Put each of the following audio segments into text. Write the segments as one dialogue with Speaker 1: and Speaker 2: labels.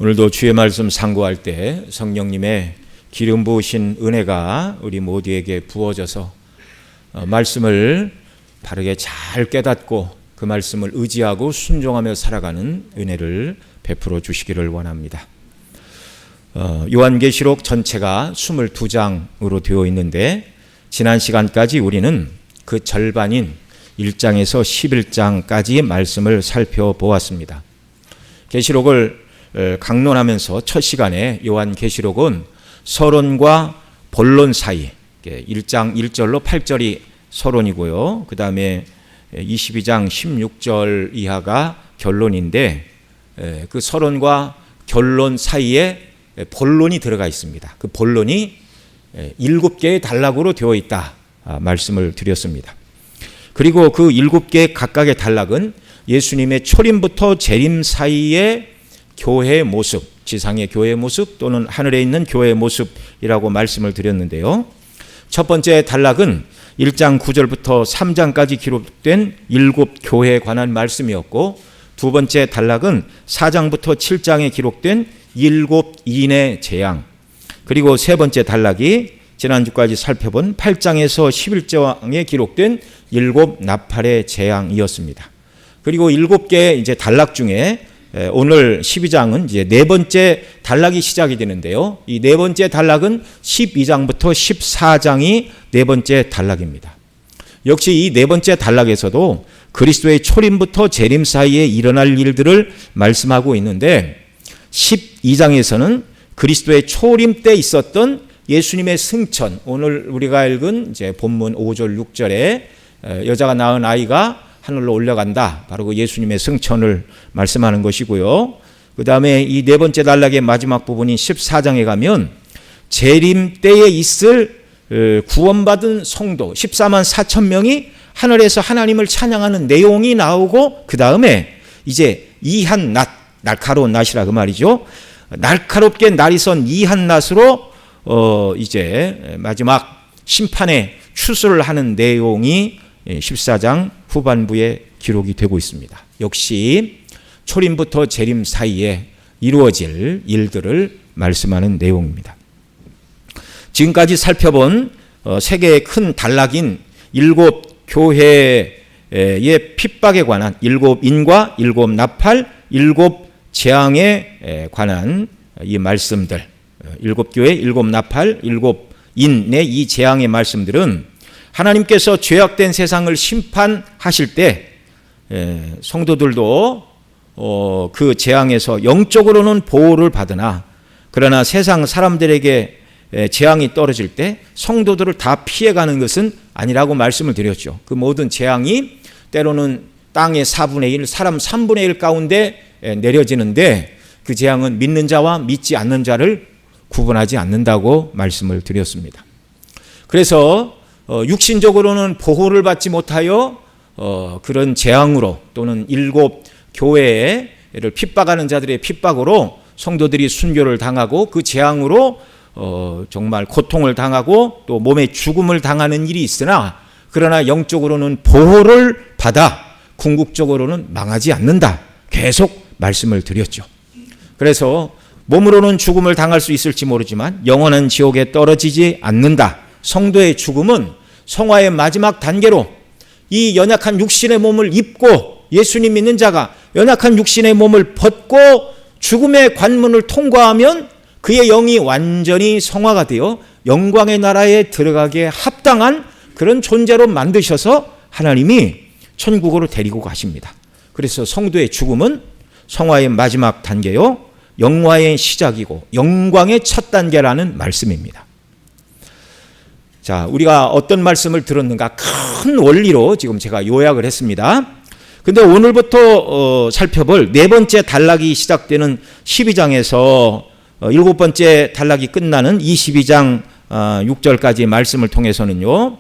Speaker 1: 오늘도 주의 말씀 상고할 때 성령님의 기름 부으신 은혜가 우리 모두에게 부어져서 말씀을 바르게 잘 깨닫고 그 말씀을 의지하고 순종하며 살아가는 은혜를 베풀어 주시기를 원합니다. 요한계시록 전체가 22장으로 되어 있는데 지난 시간까지 우리는 그 절반인 1장에서 11장까지의 말씀을 살펴보았습니다. 계시록을 강론하면서 첫 시간에 요한계시록은 서론과 본론 사이 1장 1절로 8절이 서론이고요. 그 다음에 22장 16절 이하가 결론인데 그 서론과 결론 사이에 본론이 들어가 있습니다. 그 본론이 7개의 단락으로 되어 있다 말씀을 드렸습니다. 그리고 그 7개 각각의 단락은 예수님의 초림부터 재림 사이의 교회의 모습, 지상의 교회의 모습 또는 하늘에 있는 교회의 모습이라고 말씀을 드렸는데요. 첫 번째 단락은 1장 9절부터 3장까지 기록된 7교회에 관한 말씀이었고, 두 번째 단락은 4장부터 7장에 기록된 7인의 재앙, 그리고 세 번째 단락이 지난주까지 살펴본 8장에서 11장에 기록된 7 나팔의 재앙이었습니다. 그리고 7개의 이제 단락 중에 오늘 12장은 이제 네 번째 단락이 시작이 되는데요. 이 네 번째 단락은 12장부터 14장이 네 번째 단락입니다. 역시 이 네 번째 단락에서도 그리스도의 초림부터 재림 사이에 일어날 일들을 말씀하고 있는데 12장에서는 그리스도의 초림 때 있었던 예수님의 승천, 오늘 우리가 읽은 이제 본문 5절 6절에 여자가 낳은 아이가 하늘로 올라간다, 바로 그 예수님의 승천을 말씀하는 것이고요. 그 다음에 이 네 번째 단락의 마지막 부분인 14장에 가면 재림 때에 있을 구원받은 성도 14만 4천 명이 하늘에서 하나님을 찬양하는 내용이 나오고, 그 다음에 이제 이한 낫, 날카로운 낫이라 그 말이죠. 날카롭게 날이 선 이한 낫으로 이제 마지막 심판의 추수를 하는 내용이 14장 후반부에 기록이 되고 있습니다. 역시 초림부터 재림 사이에 이루어질 일들을 말씀하는 내용입니다. 지금까지 살펴본 세 개의 큰 단락인 7교회의 핍박에 관한 7인과 7 나팔, 7 재앙에 관한 이 말씀들, 7교회, 7 나팔, 7인의 이 재앙의 말씀들은 하나님께서 죄악된 세상을 심판하실 때 성도들도 그 재앙에서 영적으로는 보호를 받으나, 그러나 세상 사람들에게 재앙이 떨어질 때 성도들을 다 피해가는 것은 아니라고 말씀을 드렸죠. 그 모든 재앙이 때로는 땅의 4분의 1, 사람 3분의 1 가운데 내려지는데 그 재앙은 믿는 자와 믿지 않는 자를 구분하지 않는다고 말씀을 드렸습니다. 그래서 육신적으로는 보호를 받지 못하여 그런 재앙으로 또는 7교회를 핍박하는 자들의 핍박으로 성도들이 순교를 당하고 그 재앙으로 정말 고통을 당하고 또 몸의 죽음을 당하는 일이 있으나, 그러나 영적으로는 보호를 받아 궁극적으로는 망하지 않는다, 계속 말씀을 드렸죠. 그래서 몸으로는 죽음을 당할 수 있을지 모르지만 영원한 지옥에 떨어지지 않는다. 성도의 죽음은 성화의 마지막 단계로 이 연약한 육신의 몸을 입고, 예수님 믿는 자가 연약한 육신의 몸을 벗고 죽음의 관문을 통과하면 그의 영이 완전히 성화가 되어 영광의 나라에 들어가기에 합당한 그런 존재로 만드셔서 하나님이 천국으로 데리고 가십니다. 그래서 성도의 죽음은 성화의 마지막 단계요, 영화의 시작이고 영광의 첫 단계라는 말씀입니다. 자, 우리가 어떤 말씀을 들었는가 큰 원리로 지금 제가 요약을 했습니다. 근데 오늘부터 살펴볼 네 번째 단락이 시작되는 12장에서 7번째 단락이 끝나는 22장 6절까지 말씀을 통해서는요,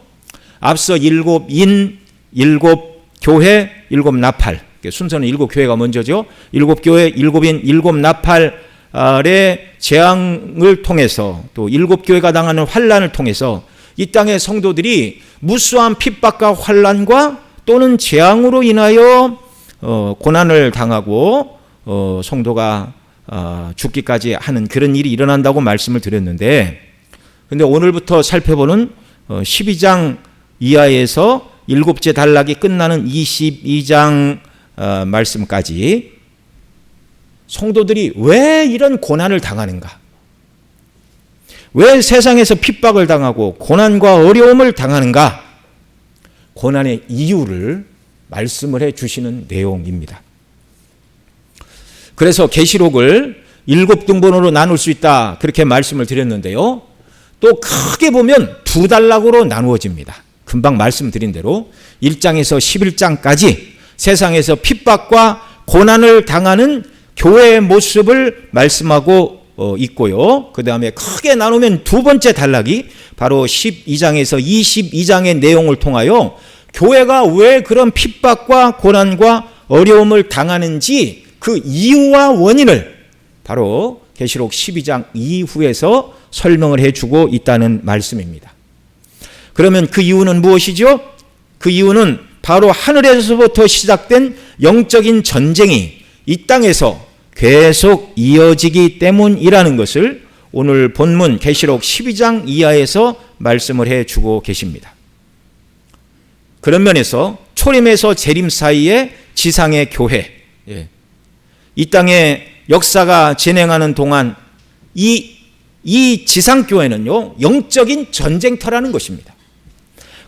Speaker 1: 앞서 7인, 7교회, 7 나팔, 순서는 7교회가 먼저죠. 7교회, 7인, 7 나팔의 재앙을 통해서 또 7교회가 당하는 환난을 통해서 이 땅의 성도들이 무수한 핍박과 환난과 또는 재앙으로 인하여 고난을 당하고 성도가 죽기까지 하는 그런 일이 일어난다고 말씀을 드렸는데, 근데 오늘부터 살펴보는 12장 이하에서 7째 단락이 끝나는 22장 말씀까지 성도들이 왜 이런 고난을 당하는가, 왜 세상에서 핍박을 당하고 고난과 어려움을 당하는가, 고난의 이유를 말씀을 해 주시는 내용입니다. 그래서 계시록을 7등분으로 나눌 수 있다, 그렇게 말씀을 드렸는데요. 또 크게 보면 2단락으로 나누어집니다. 금방 말씀드린 대로 1장에서 11장까지 세상에서 핍박과 고난을 당하는 교회의 모습을 말씀하고 있고요. 그 다음에 크게 나누면 두 번째 단락이 바로 12장에서 22장의 내용을 통하여 교회가 왜 그런 핍박과 고난과 어려움을 당하는지 그 이유와 원인을 바로 계시록 12장 이후에서 설명을 해주고 있다는 말씀입니다. 그러면 그 이유는 무엇이죠? 그 이유는 바로 하늘에서부터 시작된 영적인 전쟁이 이 땅에서 계속 이어지기 때문이라는 것을 오늘 본문 계시록 12장 이하에서 말씀을 해주고 계십니다. 그런 면에서 초림에서 재림 사이의 지상의 교회, 이 땅의 역사가 진행하는 동안 이 지상교회는요, 영적인 전쟁터라는 것입니다.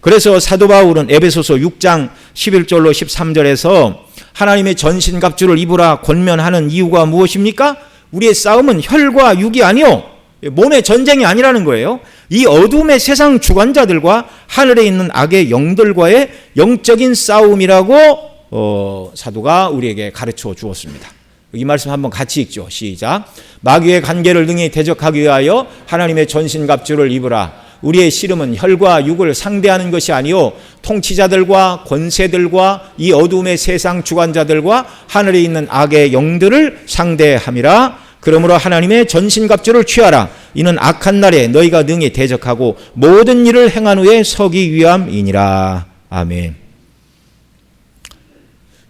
Speaker 1: 그래서 사도 바울은 에베소서 6장 11절로 13절에서 하나님의 전신갑주를 입으라 권면하는 이유가 무엇입니까? 우리의 싸움은 혈과 육이 아니요 몸의 전쟁이 아니라는 거예요. 이 어둠의 세상 주관자들과 하늘에 있는 악의 영들과의 영적인 싸움이라고 사도가 우리에게 가르쳐 주었습니다. 이 말씀 한번 같이 읽죠. 시작. 마귀의 관계를 능히 대적하기 위하여 하나님의 전신갑주를 입으라. 우리의 씨름은 혈과 육을 상대하는 것이 아니요 통치자들과 권세들과 이 어둠의 세상 주관자들과 하늘에 있는 악의 영들을 상대함이라. 그러므로 하나님의 전신갑주를 취하라. 이는 악한 날에 너희가 능히 대적하고 모든 일을 행한 후에 서기 위함이니라. 아멘.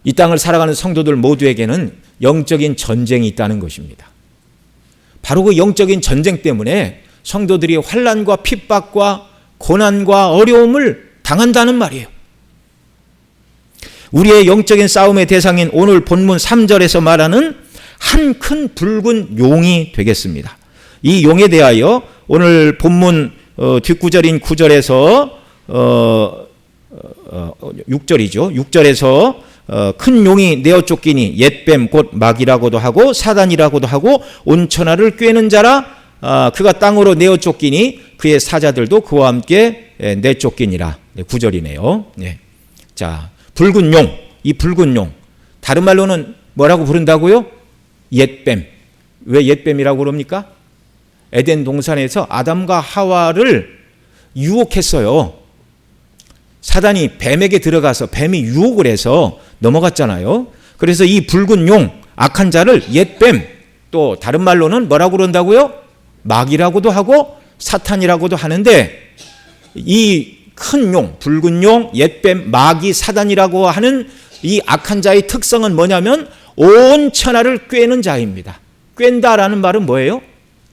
Speaker 1: 이 땅을 살아가는 성도들 모두에게는 영적인 전쟁이 있다는 것입니다. 바로 그 영적인 전쟁 때문에 성도들이 환난과 핍박과 고난과 어려움을 당한다는 말이에요. 우리의 영적인 싸움의 대상인 오늘 본문 3절에서 말하는 한 큰 붉은 용이 되겠습니다. 이 용에 대하여 오늘 본문 뒷구절인 9절에서 6절이죠. 6절에서 큰 용이 내어 쫓기니 옛뱀 곧 마귀라고도 하고 사단이라고도 하고 온천하를 꿰는 자라. 그가 땅으로 내어 쫓기니 그의 사자들도 그와 함께 내쫓기니라. 9절이네요. 네. 자, 붉은 용, 이 붉은 용, 다른 말로는 뭐라고 부른다고요? 옛뱀. 왜 옛뱀이라고 그럽니까? 에덴 동산에서 아담과 하와를 유혹했어요. 사단이 뱀에게 들어가서 뱀이 유혹을 해서 넘어갔잖아요. 그래서 이 붉은 용, 악한 자를 옛뱀, 또 다른 말로는 뭐라고 그런다고요? 마귀라고도 하고 사탄이라고도 하는데, 이 큰 용, 붉은 용, 옛뱀, 마귀, 사단이라고 하는 이 악한 자의 특성은 뭐냐면 온 천하를 꿰는 자입니다. 꿰다라는 말은 뭐예요?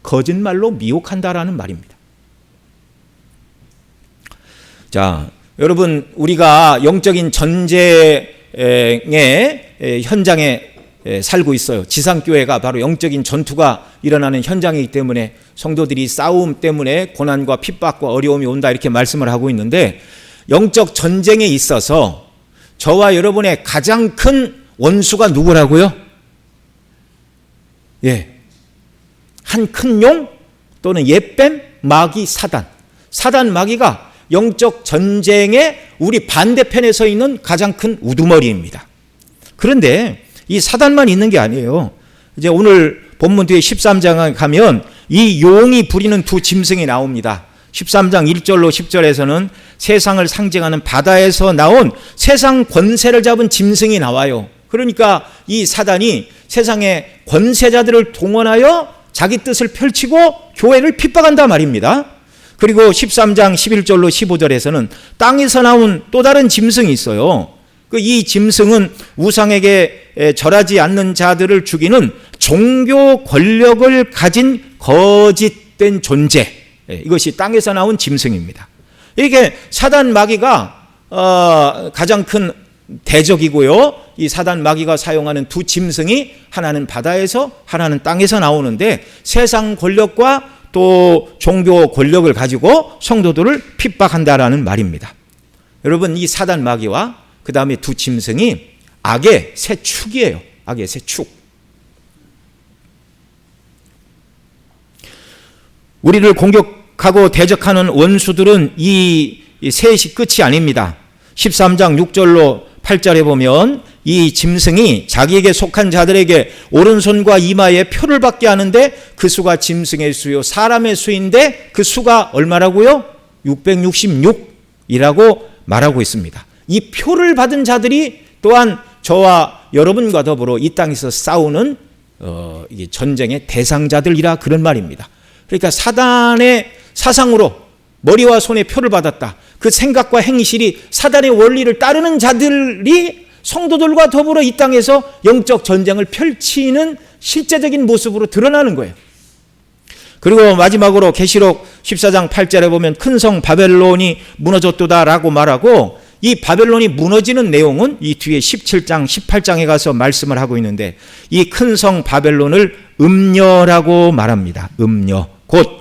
Speaker 1: 거짓말로 미혹한다라는 말입니다. 자, 여러분, 우리가 영적인 전쟁의 현장에 살고 있어요. 지상교회가 바로 영적인 전투가 일어나는 현장이기 때문에 성도들이 싸움 때문에 고난과 핍박과 어려움이 온다, 이렇게 말씀을 하고 있는데, 영적 전쟁에 있어서 저와 여러분의 가장 큰 원수가 누구라고요? 한 큰 용 또는 옛뱀, 마귀, 사단. 사단, 마귀가 영적 전쟁의 우리 반대편에 서 있는 가장 큰 우두머리입니다. 그런데 이 사단만 있는 게 아니에요. 이제 오늘 본문 뒤에 13장에 가면 이 용이 부리는 두 짐승이 나옵니다. 13장 1절로 10절에서는 세상을 상징하는 바다에서 나온 세상 권세를 잡은 짐승이 나와요. 그러니까 이 사단이 세상의 권세자들을 동원하여 자기 뜻을 펼치고 교회를 핍박한다 말입니다. 그리고 13장 11절로 15절에서는 땅에서 나온 또 다른 짐승이 있어요. 이 짐승은 우상에게 절하지 않는 자들을 죽이는 종교 권력을 가진 거짓된 존재, 이것이 땅에서 나온 짐승입니다. 이게 사단 마귀가 가장 큰 대적이고요. 이 사단 마귀가 사용하는 두 짐승이 하나는 바다에서 하나는 땅에서 나오는데 세상 권력과 또 종교 권력을 가지고 성도들을 핍박한다라는 말입니다. 여러분, 이 사단 마귀와 그 다음에 두 짐승이 악의 새 축이에요. 악의 새 축. 우리를 공격하고 대적하는 원수들은 이 셋이 끝이 아닙니다. 13장 6절로 8절에 보면 이 짐승이 자기에게 속한 자들에게 오른손과 이마에 표를 받게 하는데 그 수가 짐승의 수요 사람의 수인데 그 수가 얼마라고요? 666이라고 말하고 있습니다. 이 표를 받은 자들이 또한 저와 여러분과 더불어 이 땅에서 싸우는 이게 전쟁의 대상자들이라 그런 말입니다. 그러니까 사단의 사상으로 머리와 손에 표를 받았다. 그 생각과 행실이 사단의 원리를 따르는 자들이 성도들과 더불어 이 땅에서 영적 전쟁을 펼치는 실제적인 모습으로 드러나는 거예요. 그리고 마지막으로 계시록 14장 8절에 보면 큰 성 바벨론이 무너졌도다라고 말하고 이 바벨론이 무너지는 내용은 이 뒤에 17장 18장에 가서 말씀을 하고 있는데 이 큰 성 바벨론을 음녀라고 말합니다. 음녀. 곧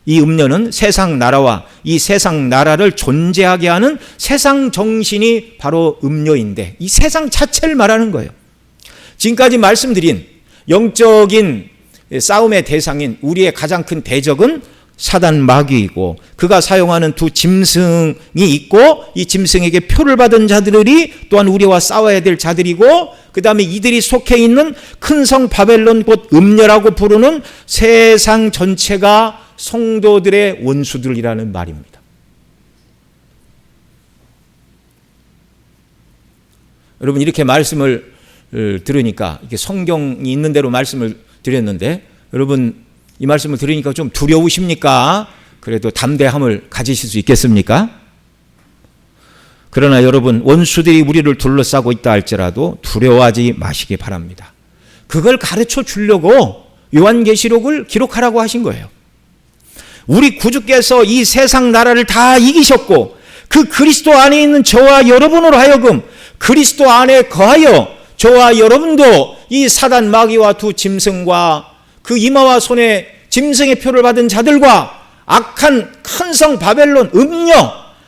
Speaker 1: 이 음녀는 세상 나라와 이 세상 나라를 존재하게 하는 세상 정신이 바로 음녀인데 이 세상 자체를 말하는 거예요. 지금까지 말씀드린 영적인 싸움의 대상인 우리의 가장 큰 대적은 사단 마귀이고 그가 사용하는 두 짐승이 있고 이 짐승에게 표를 받은 자들이 또한 우리와 싸워야 될 자들이고 그 다음에 이들이 속해 있는 큰 성 바벨론 곧 음녀라고 부르는 세상 전체가 성도들의 원수들이라는 말입니다. 여러분, 이렇게 말씀을 들으니까 이렇게 성경이 있는 대로 말씀을 드렸는데 여러분 이 말씀을 들으니까 좀 두려우십니까? 그래도 담대함을 가지실 수 있겠습니까? 그러나 여러분, 원수들이 우리를 둘러싸고 있다 할지라도 두려워하지 마시기 바랍니다. 그걸 가르쳐 주려고 요한계시록을 기록하라고 하신 거예요. 우리 구주께서 이 세상 나라를 다 이기셨고 그 그리스도 안에 있는 저와 여러분으로 하여금 그리스도 안에 거하여 저와 여러분도 이 사단 마귀와 두 짐승과 그 이마와 손에 짐승의 표를 받은 자들과 악한 큰 성 바벨론 음녀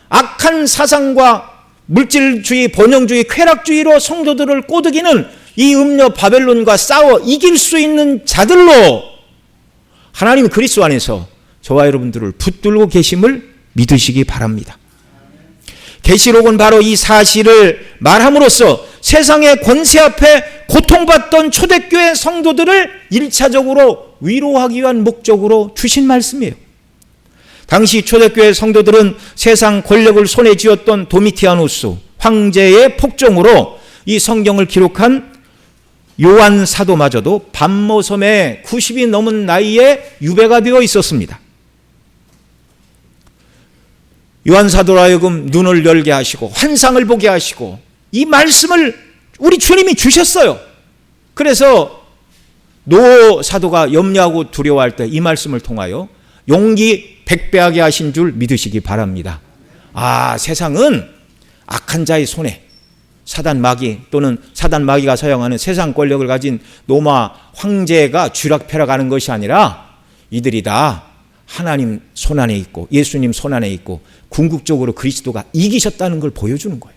Speaker 1: 악한 사상과 물질주의 번영주의 쾌락주의로 성도들을 꼬드기는 이 음녀 바벨론과 싸워 이길 수 있는 자들로 하나님 그리스도 안에서 저와 여러분들을 붙들고 계심을 믿으시기 바랍니다. 계시록은 바로 이 사실을 말함으로써 세상의 권세 앞에 고통받던 초대교회 성도들을 1차적으로 위로하기 위한 목적으로 주신 말씀이에요. 당시 초대교회 성도들은 세상 권력을 손에 쥐었던 도미티아누스 황제의 폭정으로 이 성경을 기록한 요한 사도마저도 반모섬에 90이 넘은 나이에 유배가 되어 있었습니다. 요한 사도로 하여금 눈을 열게 하시고 환상을 보게 하시고 이 말씀을 우리 주님이 주셨어요. 그래서 노 사도가 염려하고 두려워할 때 이 말씀을 통하여 용기 백배하게 하신 줄 믿으시기 바랍니다. 아, 세상은 악한 자의 손에 사단 마귀 또는 사단 마귀가 사용하는 세상 권력을 가진 로마 황제가 쥐락펴락하는 것이 아니라 이들이 다 하나님 손안에 있고 예수님 손안에 있고 궁극적으로 그리스도가 이기셨다는 걸 보여주는 거예요.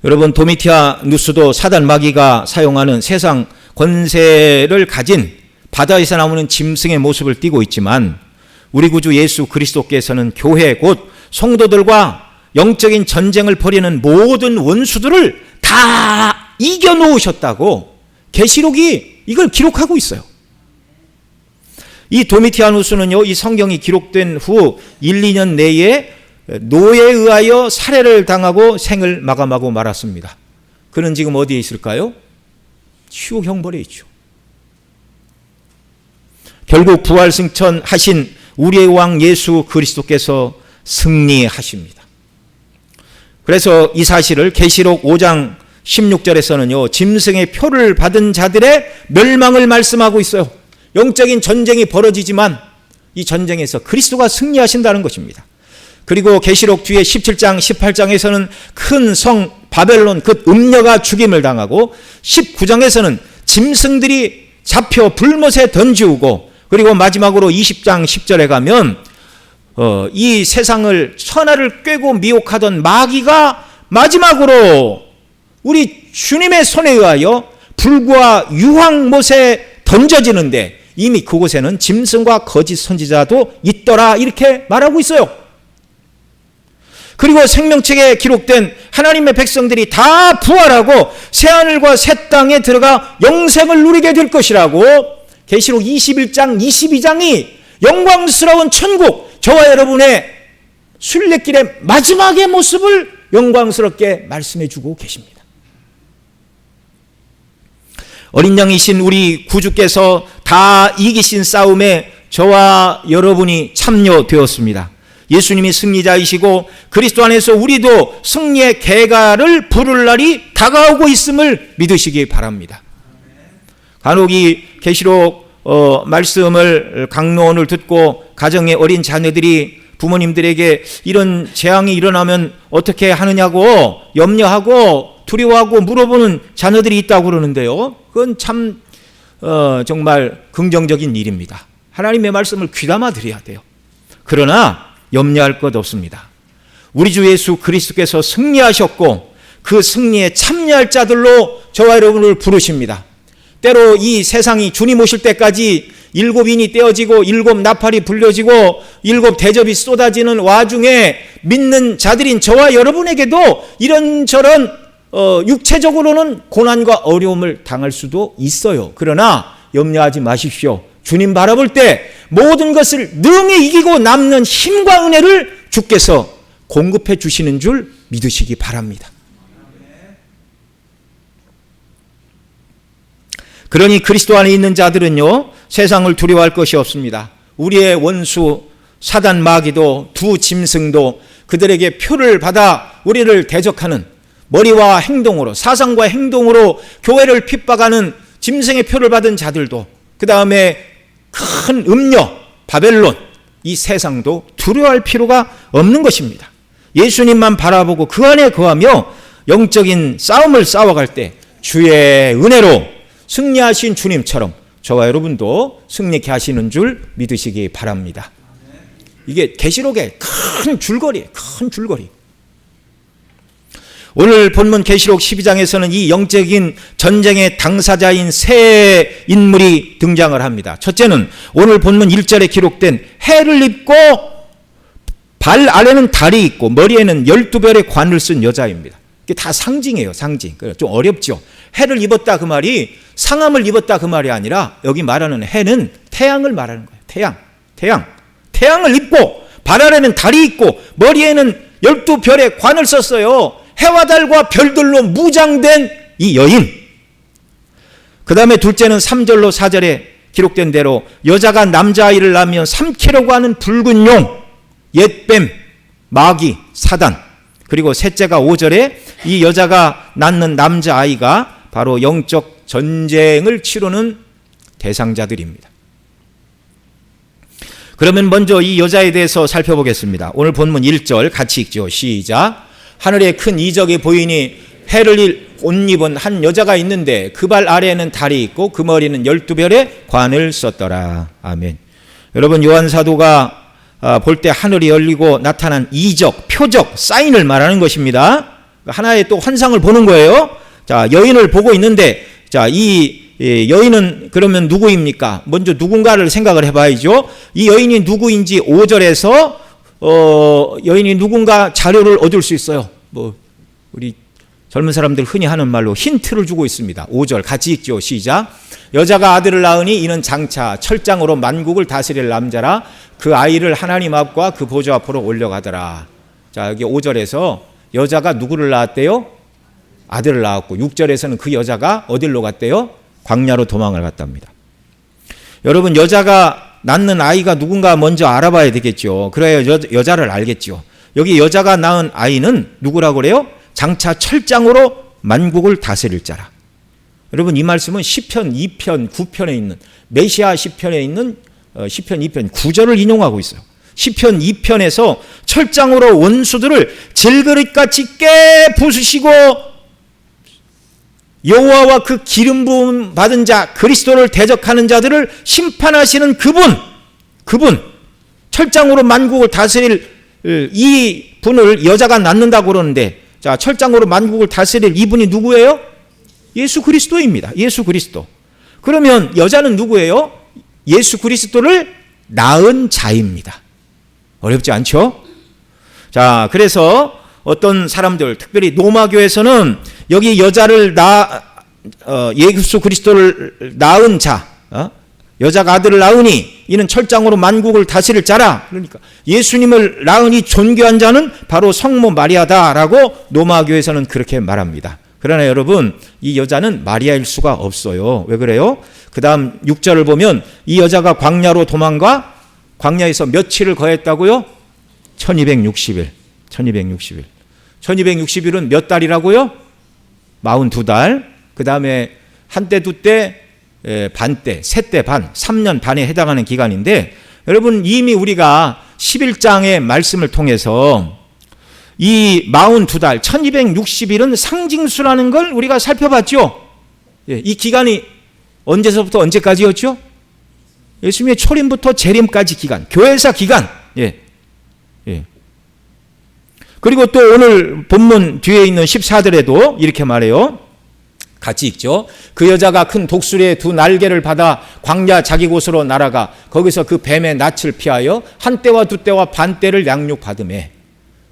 Speaker 1: 여러분, 도미티아누스도 사단 마귀가 사용하는 세상 권세를 가진 바다에서 나오는 짐승의 모습을 띠고 있지만 우리 구주 예수 그리스도께서는 교회 곧 성도들과 영적인 전쟁을 벌이는 모든 원수들을 다 이겨놓으셨다고 계시록이 이걸 기록하고 있어요. 이 도미티아누스는요, 이 성경이 기록된 후 1, 2년 내에 노예에 의하여 살해를 당하고 생을 마감하고 말았습니다. 그는 지금 어디에 있을까요? 치욕 형벌에 있죠. 결국 부활 승천하신 우리의 왕 예수 그리스도께서 승리하십니다. 그래서 이 사실을 계시록 5장 16절에서는요, 짐승의 표를 받은 자들의 멸망을 말씀하고 있어요. 영적인 전쟁이 벌어지지만 이 전쟁에서 그리스도가 승리하신다는 것입니다. 그리고 계시록 뒤에 17장, 18장에서는 큰 성 바벨론 그 음녀가 죽임을 당하고 19장에서는 짐승들이 잡혀 불못에 던지우고, 그리고 마지막으로 20장 10절에 가면 이 세상을 천하를 꿰고 미혹하던 마귀가 마지막으로 우리 주님의 손에 의하여 불과 유황못에 던져지는데 이미 그곳에는 짐승과 거짓 선지자도 있더라, 이렇게 말하고 있어요. 그리고 생명책에 기록된 하나님의 백성들이 다 부활하고 새하늘과 새 땅에 들어가 영생을 누리게 될 것이라고 계시록 21장 22장이 영광스러운 천국, 저와 여러분의 순례길의 마지막의 모습을 영광스럽게 말씀해 주고 계십니다. 어린 양이신 우리 구주께서 다 이기신 싸움에 저와 여러분이 참여되었습니다. 예수님이 승리자이시고 그리스도 안에서 우리도 승리의 개가를 부를 날이 다가오고 있음을 믿으시기 바랍니다. 간혹 이 계시록 말씀을 강론을 듣고 가정의 어린 자녀들이 부모님들에게 이런 재앙이 일어나면 어떻게 하느냐고 염려하고 두려워하고 물어보는 자녀들이 있다고 그러는데요, 그건 참 정말 긍정적인 일입니다. 하나님의 말씀을 귀담아 드려야 돼요. 그러나 염려할 것 없습니다. 우리 주 예수 그리스도께서 승리하셨고 그 승리에 참여할 자들로 저와 여러분을 부르십니다. 때로 이 세상이 주님 오실 때까지 7인이 떼어지고 7 나팔이 불려지고 7 대접이 쏟아지는 와중에 믿는 자들인 저와 여러분에게도 이런저런 육체적으로는 고난과 어려움을 당할 수도 있어요. 그러나 염려하지 마십시오. 주님 바라볼 때 모든 것을 능히 이기고 남는 힘과 은혜를 주께서 공급해 주시는 줄 믿으시기 바랍니다. 그러니 그리스도 안에 있는 자들은요, 세상을 두려워할 것이 없습니다. 우리의 원수 사단 마귀도 두 짐승도 그들에게 표를 받아 우리를 대적하는 머리와 행동으로, 사상과 행동으로 교회를 핍박하는 짐승의 표를 받은 자들도, 그 다음에 큰 음녀 바벨론, 이 세상도 두려워할 필요가 없는 것입니다. 예수님만 바라보고 그 안에 거하며 영적인 싸움을 싸워갈 때 주의 은혜로 승리하신 주님처럼 저와 여러분도 승리케 하시는 줄 믿으시기 바랍니다. 이게 계시록의 큰 줄거리예요. 큰 줄거리. 오늘 본문 계시록 12장에서는 이 영적인 전쟁의 당사자인 세 인물이 등장을 합니다. 첫째는 오늘 본문 1절에 기록된 해를 입고 발 아래는 달이 있고 머리에는 12별의 관을 쓴 여자입니다. 이게 다 상징이에요. 상징. 좀 어렵죠. 해를 입었다 그 말이 상함을 입었다 그 말이 아니라 여기 말하는 해는 태양을 말하는 거예요. 태양을 입고 발 아래는 달이 있고 머리에는 12별의 관을 썼어요. 해와 달과 별들로 무장된 이 여인. 그 다음에 둘째는 3절로 4절에 기록된 대로 여자가 남자아이를 낳으면 삼키려고 하는 붉은 용, 옛뱀, 마귀, 사단. 그리고 셋째가 5절에 이 여자가 낳는 남자아이가 바로 영적 전쟁을 치르는 대상자들입니다. 그러면 먼저 이 여자에 대해서 살펴보겠습니다. 오늘 본문 1절 같이 읽죠. 시작. 하늘에 큰 이적이 보이니 해를 옷 입은 한 여자가 있는데 그 발 아래에는 달이 있고 그 머리는 12별의 관을 썼더라. 아멘. 여러분, 요한 사도가 볼 때 하늘이 열리고 나타난 이적, 표적, 사인을 말하는 것입니다. 하나의 또 환상을 보는 거예요. 자, 여인을 보고 있는데, 자, 이 여인은 그러면 누구입니까? 먼저 누군가를 생각을 해봐야죠. 이 여인이 누구인지 5절에서 여인이 누군가 자료를 얻을 수 있어요. 우리 젊은 사람들 흔히 하는 말로 힌트를 주고 있습니다. 5절 같이 읽죠. 시작. 여자가 아들을 낳으니 이는 장차 철장으로 만국을 다스릴 남자라. 그 아이를 하나님 앞과 그 보좌 앞으로 올려가더라. 자, 여기 5절에서 여자가 누구를 낳았대요? 아들을 낳았고 6절에서는 그 여자가 어디로 갔대요? 광야로 도망을 갔답니다. 여러분, 여자가 낳는 아이가 누군가 먼저 알아봐야 되겠죠. 그래야 여자를 알겠죠. 여기 여자가 낳은 아이는 누구라고 그래요? 장차 철장으로 만국을 다스릴 자라. 여러분, 이 말씀은 시편 2편 9편에 있는 메시아 시편에 있는 시편 2편 9절을 인용하고 있어요. 시편 2편에서 철장으로 원수들을 질그릇같이 깨 부수시고 여호와와 그 기름 부음 받은 자 그리스도를 대적하는 자들을 심판하시는 그분 철장으로 만국을 다스릴 이 분을 여자가 낳는다고 그러는데, 자, 철장으로 만국을 다스릴 이분이 누구예요? 예수 그리스도입니다. 예수 그리스도. 그러면 여자는 누구예요? 예수 그리스도를 낳은 자입니다. 어렵지 않죠? 자, 그래서 어떤 사람들, 특별히 로마교에서는 여기 여자를 예수 그리스도를 낳은 자, 여자가 아들을 낳으니 이는 철장으로 만국을 다스릴 자라. 그러니까 예수님을 낳으니 존귀한 자는 바로 성모 마리아다라고 로마교에서는 그렇게 말합니다. 그러나 여러분, 이 여자는 마리아일 수가 없어요. 왜 그래요? 그 다음 6절을 보면 이 여자가 광야로 도망가 광야에서 며칠을 거했다고요? 1260일. 1260일은 몇 달이라고요? 42달. 그 다음에 한때, 두때, 반때, 세때 반, 3년 반에 해당하는 기간인데, 여러분, 이미 우리가 11장의 말씀을 통해서 이 42달, 1260일은 상징수라는 걸 우리가 살펴봤죠. 이 기간이 언제서부터 언제까지였죠? 예수님의 초림부터 재림까지 기간, 교회사 기간. 그리고 또 오늘 본문 뒤에 있는 14절에도 이렇게 말해요. 같이 읽죠. 그 여자가 큰 독수리의 두 날개를 받아 광야 자기 곳으로 날아가 거기서 그 뱀의 낯을 피하여 한때와 두때와 반때를 양육받으매.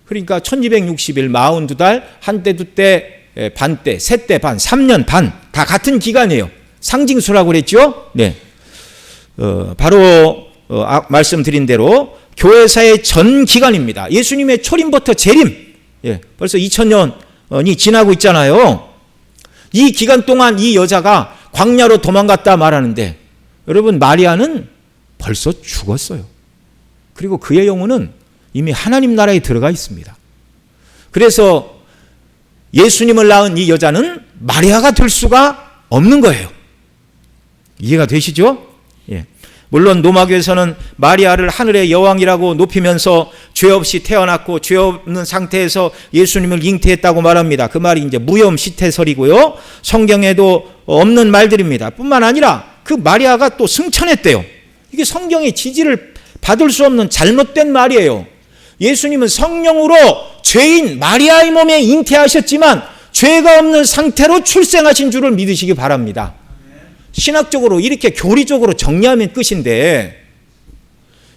Speaker 1: 그러니까 1260일, 42달, 한때, 두때, 반때, 세때 반, 3년 반, 다 같은 기간이에요. 상징수라고 그랬죠. 네. 바로 말씀드린 대로 교회사의 전 기간입니다. 예수님의 초림부터 재림, 벌써 2000년이 지나고 있잖아요. 이 기간 동안 이 여자가 광야로 도망갔다 말하는데, 여러분, 마리아는 벌써 죽었어요. 그리고 그의 영혼은 이미 하나님 나라에 들어가 있습니다. 그래서 예수님을 낳은 이 여자는 마리아가 될 수가 없는 거예요. 이해가 되시죠? 물론 로마교에서는 마리아를 하늘의 여왕이라고 높이면서 죄 없이 태어났고 죄 없는 상태에서 예수님을 잉태했다고 말합니다. 그 말이 이제 무염시태설이고요. 성경에도 없는 말들입니다. 뿐만 아니라 그 마리아가 또 승천했대요. 이게 성경의 지지를 받을 수 없는 잘못된 말이에요. 예수님은 성령으로 죄인 마리아의 몸에 잉태하셨지만 죄가 없는 상태로 출생하신 줄을 믿으시기 바랍니다. 신학적으로 이렇게 교리적으로 정리하면 끝인데,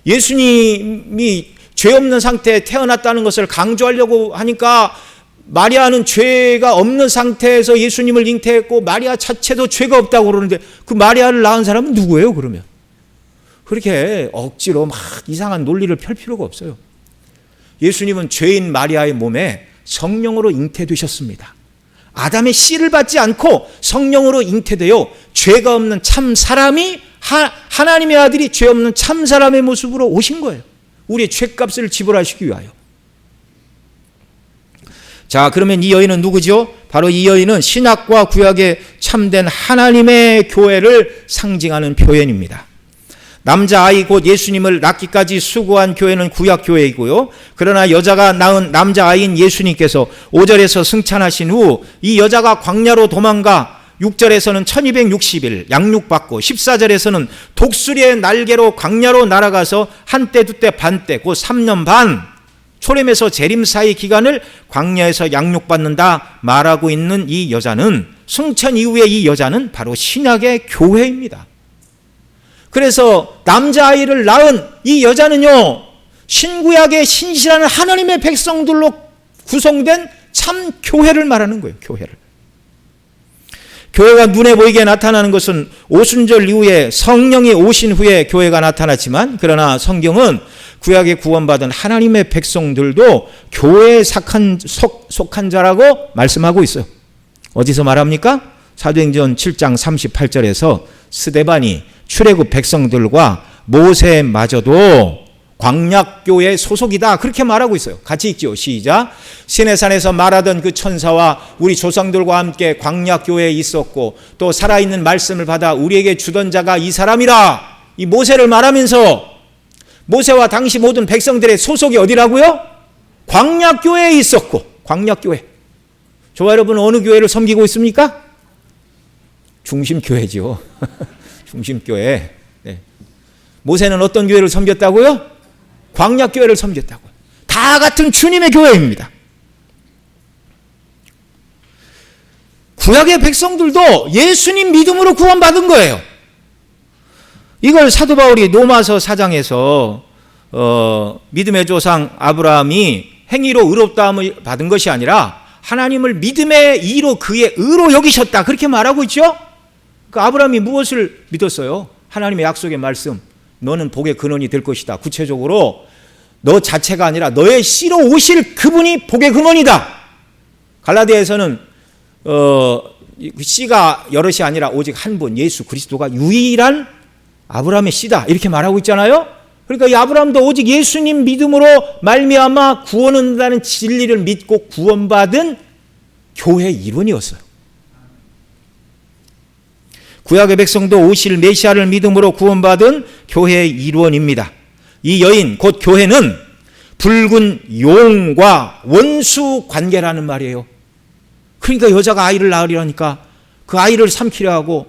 Speaker 1: 예수님이 죄 없는 상태에 태어났다는 것을 강조하려고 하니까 마리아는 죄가 없는 상태에서 예수님을 잉태했고 마리아 자체도 죄가 없다고 그러는데, 그 마리아를 낳은 사람은 누구예요 그러면? 그렇게 억지로 막 이상한 논리를 펼 필요가 없어요. 예수님은 죄인 마리아의 몸에 성령으로 잉태되셨습니다. 아담의 씨를 받지 않고 성령으로 잉태되어 죄가 없는 참 사람이, 하나님의 아들이 죄 없는 참 사람의 모습으로 오신 거예요. 우리의 죄값을 지불하시기 위하여. 자, 그러면 이 여인은 누구죠? 바로 이 여인은 신약과 구약의 참된 하나님의 교회를 상징하는 표현입니다. 남자아이 곧 예수님을 낳기까지 수고한 교회는 구약교회이고요. 그러나 여자가 낳은 남자아이인 예수님께서 5절에서 승천하신 후 이 여자가 광야로 도망가 6절에서는 1260일 양육받고 14절에서는 독수리의 날개로 광야로 날아가서 한때 두때 반때 곧 3년 반 초림에서 재림 사이 기간을 광야에서 양육받는다 말하고 있는 이 여자는, 승천 이후의 이 여자는 바로 신약의 교회입니다. 그래서 남자아이를 낳은 이 여자는요, 신구약의 신실한 하나님의 백성들로 구성된 참 교회를 말하는 거예요. 교회가 눈에 보이게 나타나는 것은 오순절 이후에 성령이 오신 후에 교회가 나타났지만, 그러나 성경은 구약에 구원받은 하나님의 백성들도 교회에 속한 자라고 말씀하고 있어요. 어디서 말합니까? 사도행전 7장 38절에서 스데반이 출애굽 백성들과 모세마저도 광약교회 소속이다. 그렇게 말하고 있어요. 같이 읽죠. 시작. 시내산에서 말하던 그 천사와 우리 조상들과 함께 광약교회에 있었고 또 살아있는 말씀을 받아 우리에게 주던 자가 이 사람이라. 이 모세를 말하면서 모세와 당시 모든 백성들의 소속이 어디라고요? 광약교회에 있었고. 광약교회. 저와 여러분 어느 교회를 섬기고 있습니까? 중심교회죠. 중심교회. 네. 모세는 어떤 교회를 섬겼다고요? 광약교회를 섬겼다고요. 다 같은 주님의 교회입니다. 구약의 백성들도 예수님 믿음으로 구원받은 거예요. 이걸 사도 바울이 로마서 4장에서 믿음의 조상 아브라함이 행위로 의롭다함을 받은 것이 아니라 하나님을 믿음의 의로 그의 의로 여기셨다. 그렇게 말하고 있죠. 그 아브라함이 무엇을 믿었어요? 하나님의 약속의 말씀. 너는 복의 근원이 될 것이다. 구체적으로 너 자체가 아니라 너의 씨로 오실 그분이 복의 근원이다. 갈라디아에서는 씨가 여럿이 아니라 오직 한 분 예수 그리스도가 유일한 아브라함의 씨다. 이렇게 말하고 있잖아요. 그러니까 이 아브라함도 오직 예수님 믿음으로 말미암아 구원한다는 진리를 믿고 구원받은 교회의 일원이었어요. 구약의 백성도 오실 메시아를 믿음으로 구원받은 교회의 일원입니다. 이 여인 곧 교회는 붉은 용과 원수 관계라는 말이에요. 그러니까 여자가 아이를 낳으려니까 그 아이를 삼키려 하고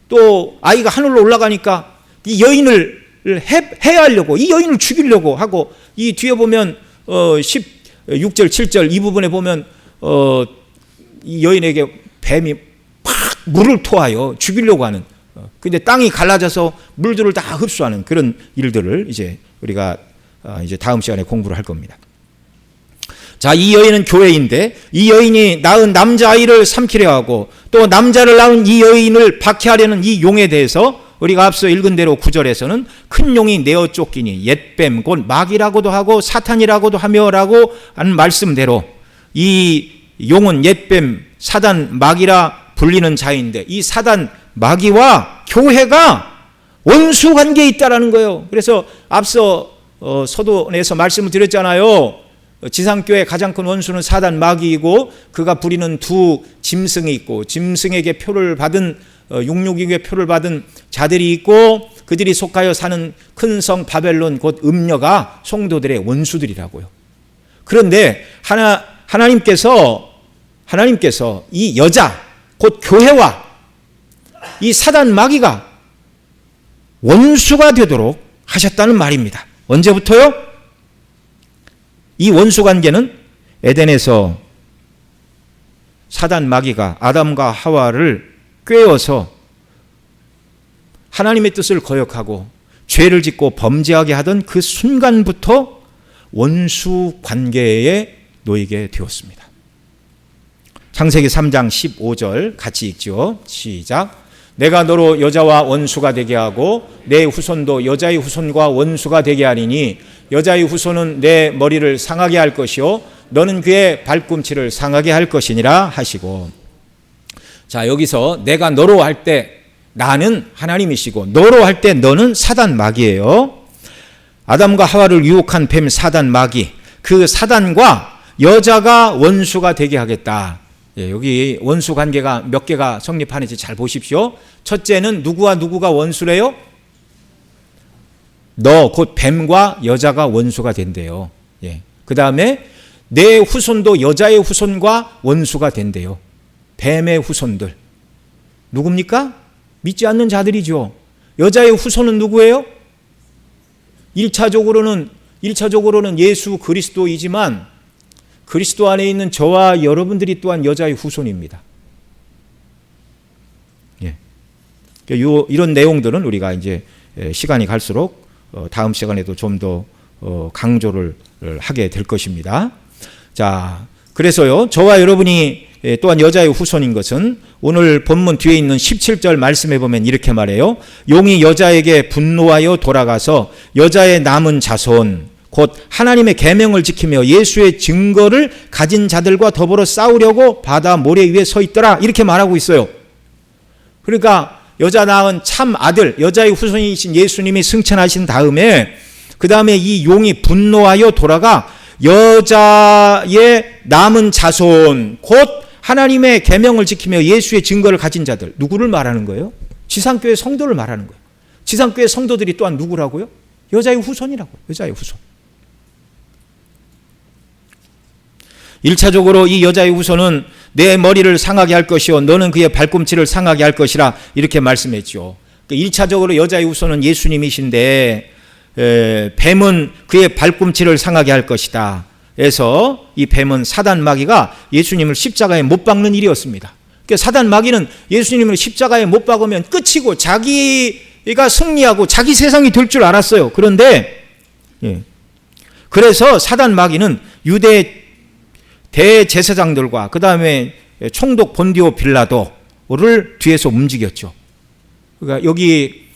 Speaker 1: 또 아이가 하늘로 올라가니까 이 여인을 해하려고 이 여인을 죽이려고 하고 이 뒤에 보면 16절 7절 이 부분에 보면 이 여인에게 뱀이 팍 물을 토하여 죽이려고 하는 근데 땅이 갈라져서 물들을 다 흡수하는 그런 일들을 이제 우리가 이제 다음 시간에 공부를 할 겁니다. 자, 이 여인은 교회인데 이 여인이 낳은 남자아이를 삼키려 하고 또 남자를 낳은 이 여인을 박해하려는 이 용에 대해서 우리가 앞서 읽은 대로 9절에서는 큰 용이 내어 쫓기니 옛뱀 곧 마귀라고도 하고 사탄이라고도 하며라고 하는 말씀대로 이 용은 옛뱀 사단 마귀라 불리는 자인데 이 사단 마귀와 교회가 원수 관계에 있다라는 거예요. 그래서 앞서 서론에서 말씀을 드렸잖아요. 지상교회 가장 큰 원수는 사단 마귀이고 그가 부리는 두 짐승이 있고 짐승에게 표를 받은 666의 표를 받은 자들이 있고 그들이 속하여 사는 큰 성 바벨론 곧 음녀가 성도들의 원수들이라고요. 그런데 하나님께서 이 여자 곧 교회와 이 사단 마귀가 원수가 되도록 하셨다는 말입니다. 언제부터요? 이 원수 관계는 에덴에서 사단 마귀가 아담과 하와를 꾀어서 하나님의 뜻을 거역하고 죄를 짓고 범죄하게 하던 그 순간부터 원수 관계에 놓이게 되었습니다. 창세기 3장 15절 같이 읽죠. 시작. 내가 너로 여자와 원수가 되게 하고 내 후손도 여자의 후손과 원수가 되게 하리니 여자의 후손은 내 머리를 상하게 할 것이요 너는 그의 발꿈치를 상하게 할 것이니라 하시고. 자, 여기서 내가 너로 할 때 나는 하나님이시고 너로 할 때 너는 사단 마귀예요. 아담과 하와를 유혹한 뱀 사단 마귀, 그 사단과 여자가 원수가 되게 하겠다. 여기 원수 관계가 몇 개가 성립하는지 잘 보십시오. 첫째는 누구와 누구가 원수래요? 너 곧 뱀과 여자가 원수가 된대요. 그 다음에 내 후손도 여자의 후손과 원수가 된대요. 뱀의 후손들 누굽니까? 믿지 않는 자들이죠. 여자의 후손은 누구예요? 1차적으로는 예수 그리스도이지만 그리스도 안에 있는 저와 여러분들이 또한 여자의 후손입니다. 이런 내용들은 우리가 이제 시간이 갈수록 다음 시간에도 좀 더 강조를 하게 될 것입니다. 자, 그래서요, 저와 여러분이 또한 여자의 후손인 것은 오늘 본문 뒤에 있는 17절 말씀에 보면 이렇게 말해요. 용이 여자에게 분노하여 돌아가서 여자의 남은 자손 곧 하나님의 계명을 지키며 예수의 증거를 가진 자들과 더불어 싸우려고 바다 모래 위에 서 있더라. 이렇게 말하고 있어요. 그러니까 여자 낳은 참 아들, 여자의 후손이신 예수님이 승천하신 다음에 그 다음에 이 용이 분노하여 돌아가 여자의 남은 자손, 곧 하나님의 계명을 지키며 예수의 증거를 가진 자들, 누구를 말하는 거예요? 지상교회 성도를 말하는 거예요. 지상교회 성도들이 또한 누구라고요? 여자의 후손이라고요. 여자의 후손. 1차적으로 이 여자의 후손은 내 머리를 상하게 할 것이요 너는 그의 발꿈치를 상하게 할 것이라 이렇게 말씀했죠. 1차적으로 여자의 후손은 예수님이신데 뱀은 그의 발꿈치를 상하게 할 것이다. 그래서 이 뱀은 사단 마귀가 예수님을 십자가에 못 박는 일이었습니다. 그러니까 사단 마귀는 예수님을 십자가에 못 박으면 끝이고 자기가 승리하고 자기 세상이 될 줄 알았어요. 그런데 그래서 사단 마귀는 유대 대제사장들과 그 다음에 총독 본디오 빌라도를 뒤에서 움직였죠. 그러니까 여기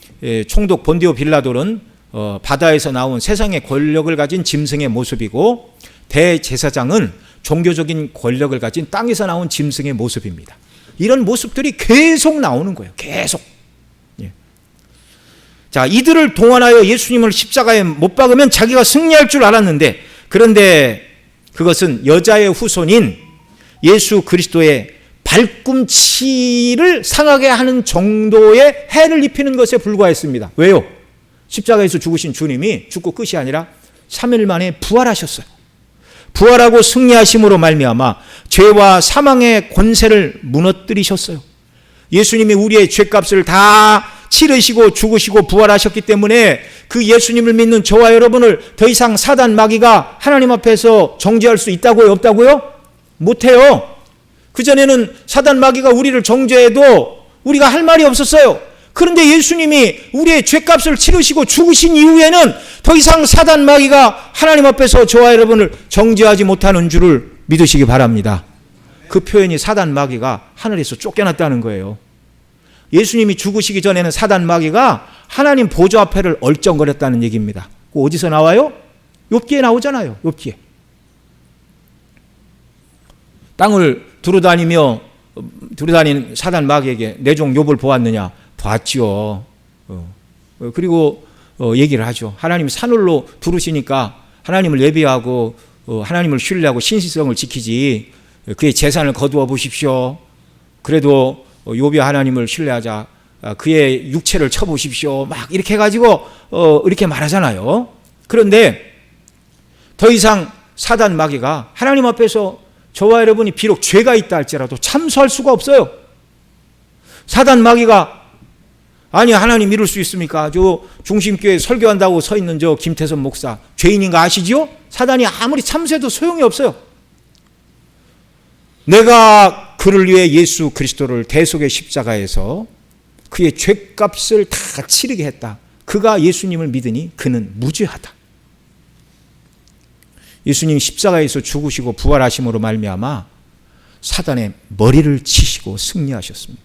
Speaker 1: 총독 본디오 빌라도는 바다에서 나온 세상의 권력을 가진 짐승의 모습이고 대제사장은 종교적인 권력을 가진 땅에서 나온 짐승의 모습입니다. 이런 모습들이 계속 나오는 거예요. 계속. 자, 이들을 동원하여 예수님을 십자가에 못 박으면 자기가 승리할 줄 알았는데, 그런데 그것은 여자의 후손인 예수 그리스도의 발꿈치를 상하게 하는 정도의 해를 입히는 것에 불과했습니다. 왜요? 십자가에서 죽으신 주님이 죽고 끝이 아니라 3일 만에 부활하셨어요. 부활하고 승리하심으로 말미암아 죄와 사망의 권세를 무너뜨리셨어요. 예수님이 우리의 죄값을 다 치르시고 죽으시고 부활하셨기 때문에 그 예수님을 믿는 저와 여러분을 더 이상 사단 마귀가 하나님 앞에서 정죄할 수 있다고요? 없다고요? 못해요. 그전에는 사단 마귀가 우리를 정죄해도 우리가 할 말이 없었어요. 그런데 예수님이 우리의 죄값을 치르시고 죽으신 이후에는 더 이상 사단 마귀가 하나님 앞에서 저와 여러분을 정죄하지 못하는 줄을 믿으시기 바랍니다. 그 표현이 사단 마귀가 하늘에서 쫓겨났다는 거예요. 예수님이 죽으시기 전에는 사단 마귀가 하나님 보좌 앞에를 얼쩡거렸다는 얘기입니다. 어디서 나와요? 욥기에 나오잖아요. 욥기에. 땅을 두루다니는 사단 마귀에게 내 종 욥을 보았느냐? 봤지요. 그리고 얘기를 하죠. 하나님이 산울로 두르시니까 하나님을 예비하고 하나님을 신뢰하고 신실성을 지키지 그의 재산을 거두어 보십시오. 그래도 욥이 하나님을 신뢰하자 그의 육체를 쳐보십시오. 막 이렇게 해가지고 이렇게 말하잖아요. 그런데 더 이상 사단 마귀가 하나님 앞에서 저와 여러분이 비록 죄가 있다 할지라도 참소할 수가 없어요. 사단 마귀가 아니 하나님 이룰 수 있습니까? 저 중심교회 설교한다고 서 있는 저 김태선 목사 죄인인 거 아시죠? 사단이 아무리 참소해도 소용이 없어요. 내가 그를 위해 예수 그리스도를 대속의 십자가에서 그의 죄값을 다 치르게 했다. 그가 예수님을 믿으니 그는 무죄하다. 예수님 십자가에서 죽으시고 부활하심으로 말미암아 사단의 머리를 치시고 승리하셨습니다.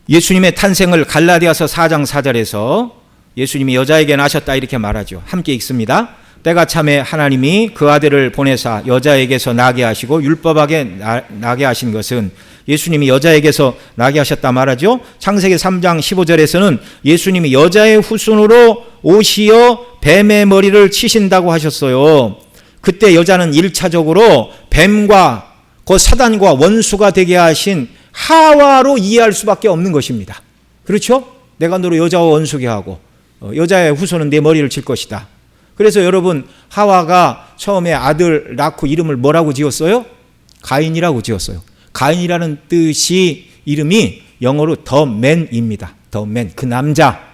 Speaker 1: 예수님의 탄생을 갈라디아서 4장 4절에서 예수님이 여자에게 나셨다 이렇게 말하죠. 함께 읽습니다. 때가 참에 하나님이 그 아들을 보내사 여자에게서 나게 하시고 율법하게 나게 하신 것은 예수님이 여자에게서 나게 하셨다 말하죠. 창세기 3장 15절에서는 예수님이 여자의 후손으로 오시어 뱀의 머리를 치신다고 하셨어요. 그때 여자는 1차적으로 뱀과 그 사단과 원수가 되게 하신 하와로 이해할 수밖에 없는 것입니다. 그렇죠? 내가 너를 여자와 원수게 하고 여자의 후손은 내 머리를 칠 것이다. 그래서 여러분 하와가 처음에 아들 낳고 이름을 뭐라고 지었어요? 가인이라고 지었어요. 가인이라는 뜻이 이름이 영어로 the man입니다. the man, 그 남자.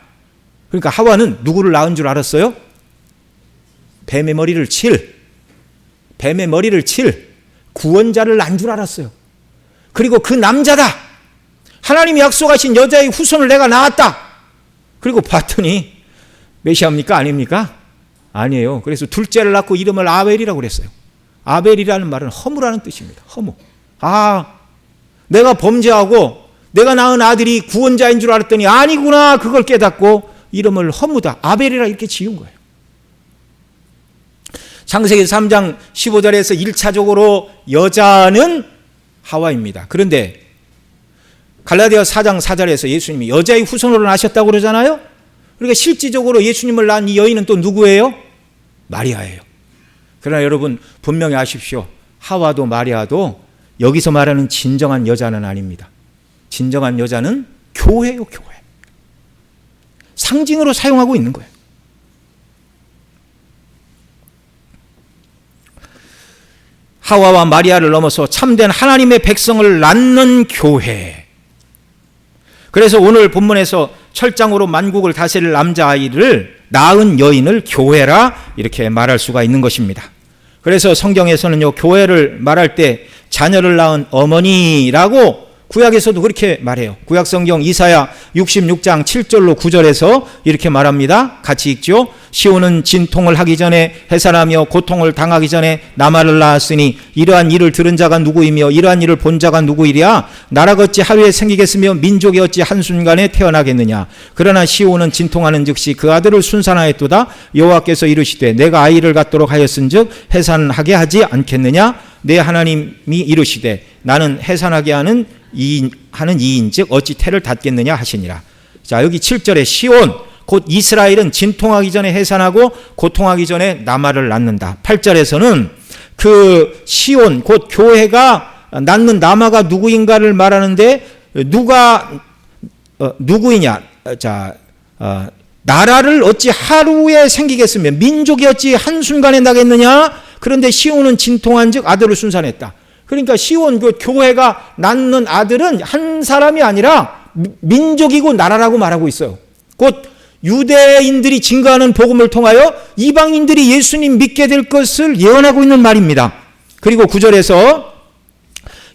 Speaker 1: 그러니까 하와는 누구를 낳은 줄 알았어요? 뱀의 머리를 칠 구원자를 낳은 줄 알았어요. 그리고 그 남자다. 하나님이 약속하신 여자의 후손을 내가 낳았다. 그리고 봤더니 메시아입니까? 아닙니까? 아니에요. 그래서 둘째를 낳고 이름을 아벨이라고 그랬어요. 아벨이라는 말은 허무라는 뜻입니다. 허무. 내가 범죄하고 내가 낳은 아들이 구원자인 줄 알았더니 아니구나. 그걸 깨닫고 이름을 허무다. 아벨이라 이렇게 지은 거예요. 창세기 3장 15절에서 1차적으로 여자는 하와입니다. 그런데 갈라디아 4장 4절에서 예수님이 여자의 후손으로 나셨다고 그러잖아요. 그러니까 실질적으로 예수님을 낳은 이 여인은 또 누구예요? 마리아예요. 그러나 여러분 분명히 아십시오. 하와도 마리아도 여기서 말하는 진정한 여자는 아닙니다. 진정한 여자는 교회요, 교회. 상징으로 사용하고 있는 거예요. 하와와 마리아를 넘어서 참된 하나님의 백성을 낳는 교회. 그래서 오늘 본문에서 철장으로 만국을 다스릴 남자아이를 낳은 여인을 교회라 이렇게 말할 수가 있는 것입니다. 그래서 성경에서는요, 교회를 말할 때 자녀를 낳은 어머니라고 구약에서도 그렇게 말해요. 구약성경 이사야 66장 7절로 9절에서 이렇게 말합니다. 같이 읽죠. 시온은 진통을 하기 전에 해산하며 고통을 당하기 전에 나말을 낳았으니 이러한 일을 들은 자가 누구이며 이러한 일을 본 자가 누구이랴. 나라가 어찌 하루에 생기겠으며 민족이 어찌 한순간에 태어나겠느냐. 그러나 시온은 진통하는 즉시 그 아들을 순산하였도다. 여호와께서 이르시되 내가 아이를 갖도록 하였은즉 해산하게 하지 않겠느냐. 내 하나님이 이르시되 나는 해산하게 하는 이인즉 어찌 태를 닫겠느냐 하시니라. 자, 여기 7절에 시온 곧 이스라엘은 진통하기 전에 해산하고 고통하기 전에 나말을 낳는다. 8절에서는 그 시온 곧 교회가 낳는 나마가 누구인가를 말하는데 누구이냐. 자, 나라를 어찌 하루에 생기겠으며 민족이 어찌 한순간에 나겠느냐. 그런데 시온은 진통한 즉 아들을 순산했다. 그러니까 시온 그 교회가 낳는 아들은 한 사람이 아니라 민족이고 나라라고 말하고 있어요. 곧 유대인들이 증거하는 복음을 통하여 이방인들이 예수님 믿게 될 것을 예언하고 있는 말입니다. 그리고 9절에서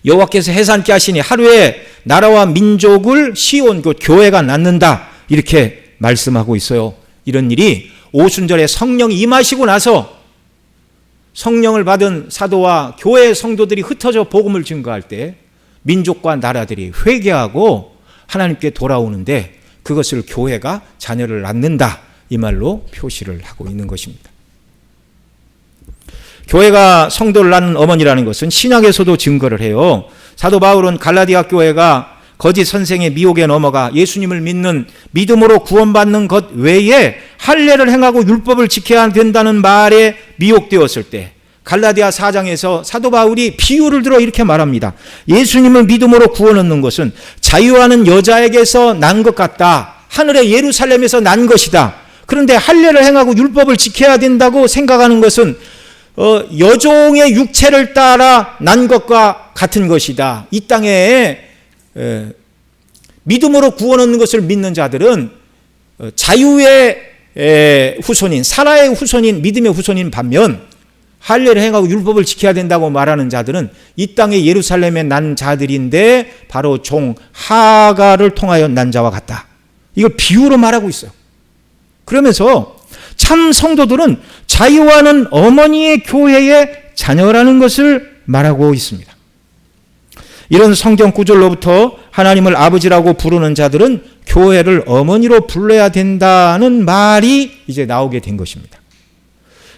Speaker 1: 여호와께서 해산케 하시니 하루에 나라와 민족을 시온 그 교회가 낳는다 이렇게 말씀하고 있어요. 이런 일이 오순절에 성령이 임하시고 나서 성령을 받은 사도와 교회 성도들이 흩어져 복음을 증거할 때 민족과 나라들이 회개하고 하나님께 돌아오는데 그것을 교회가 자녀를 낳는다 이 말로 표시를 하고 있는 것입니다. 교회가 성도를 낳는 어머니라는 것은 신약에서도 증거를 해요. 사도 바울은 갈라디아 교회가 거짓 선생의 미혹에 넘어가 예수님을 믿는 믿음으로 구원받는 것 외에 할례를 행하고 율법을 지켜야 된다는 말에 미혹되었을 때 갈라디아 4장에서 사도 바울이 비유를 들어 이렇게 말합니다. 예수님을 믿음으로 구원 얻는 것은 자유하는 여자에게서 난 것 같다. 하늘의 예루살렘에서 난 것이다. 그런데 할례를 행하고 율법을 지켜야 된다고 생각하는 것은 여종의 육체를 따라 난 것과 같은 것이다. 이 땅에 믿음으로 구원 얻는 것을 믿는 자들은 자유의 후손인 사라의 후손인 믿음의 후손인 반면 할례를 행하고 율법을 지켜야 된다고 말하는 자들은 이 땅의 예루살렘에 난 자들인데 바로 종 하가를 통하여 난 자와 같다. 이걸 비유로 말하고 있어요. 그러면서 참 성도들은 자유하는 어머니의 교회의 자녀라는 것을 말하고 있습니다. 이런 성경 구절로부터 하나님을 아버지라고 부르는 자들은 교회를 어머니로 불러야 된다는 말이 이제 나오게 된 것입니다.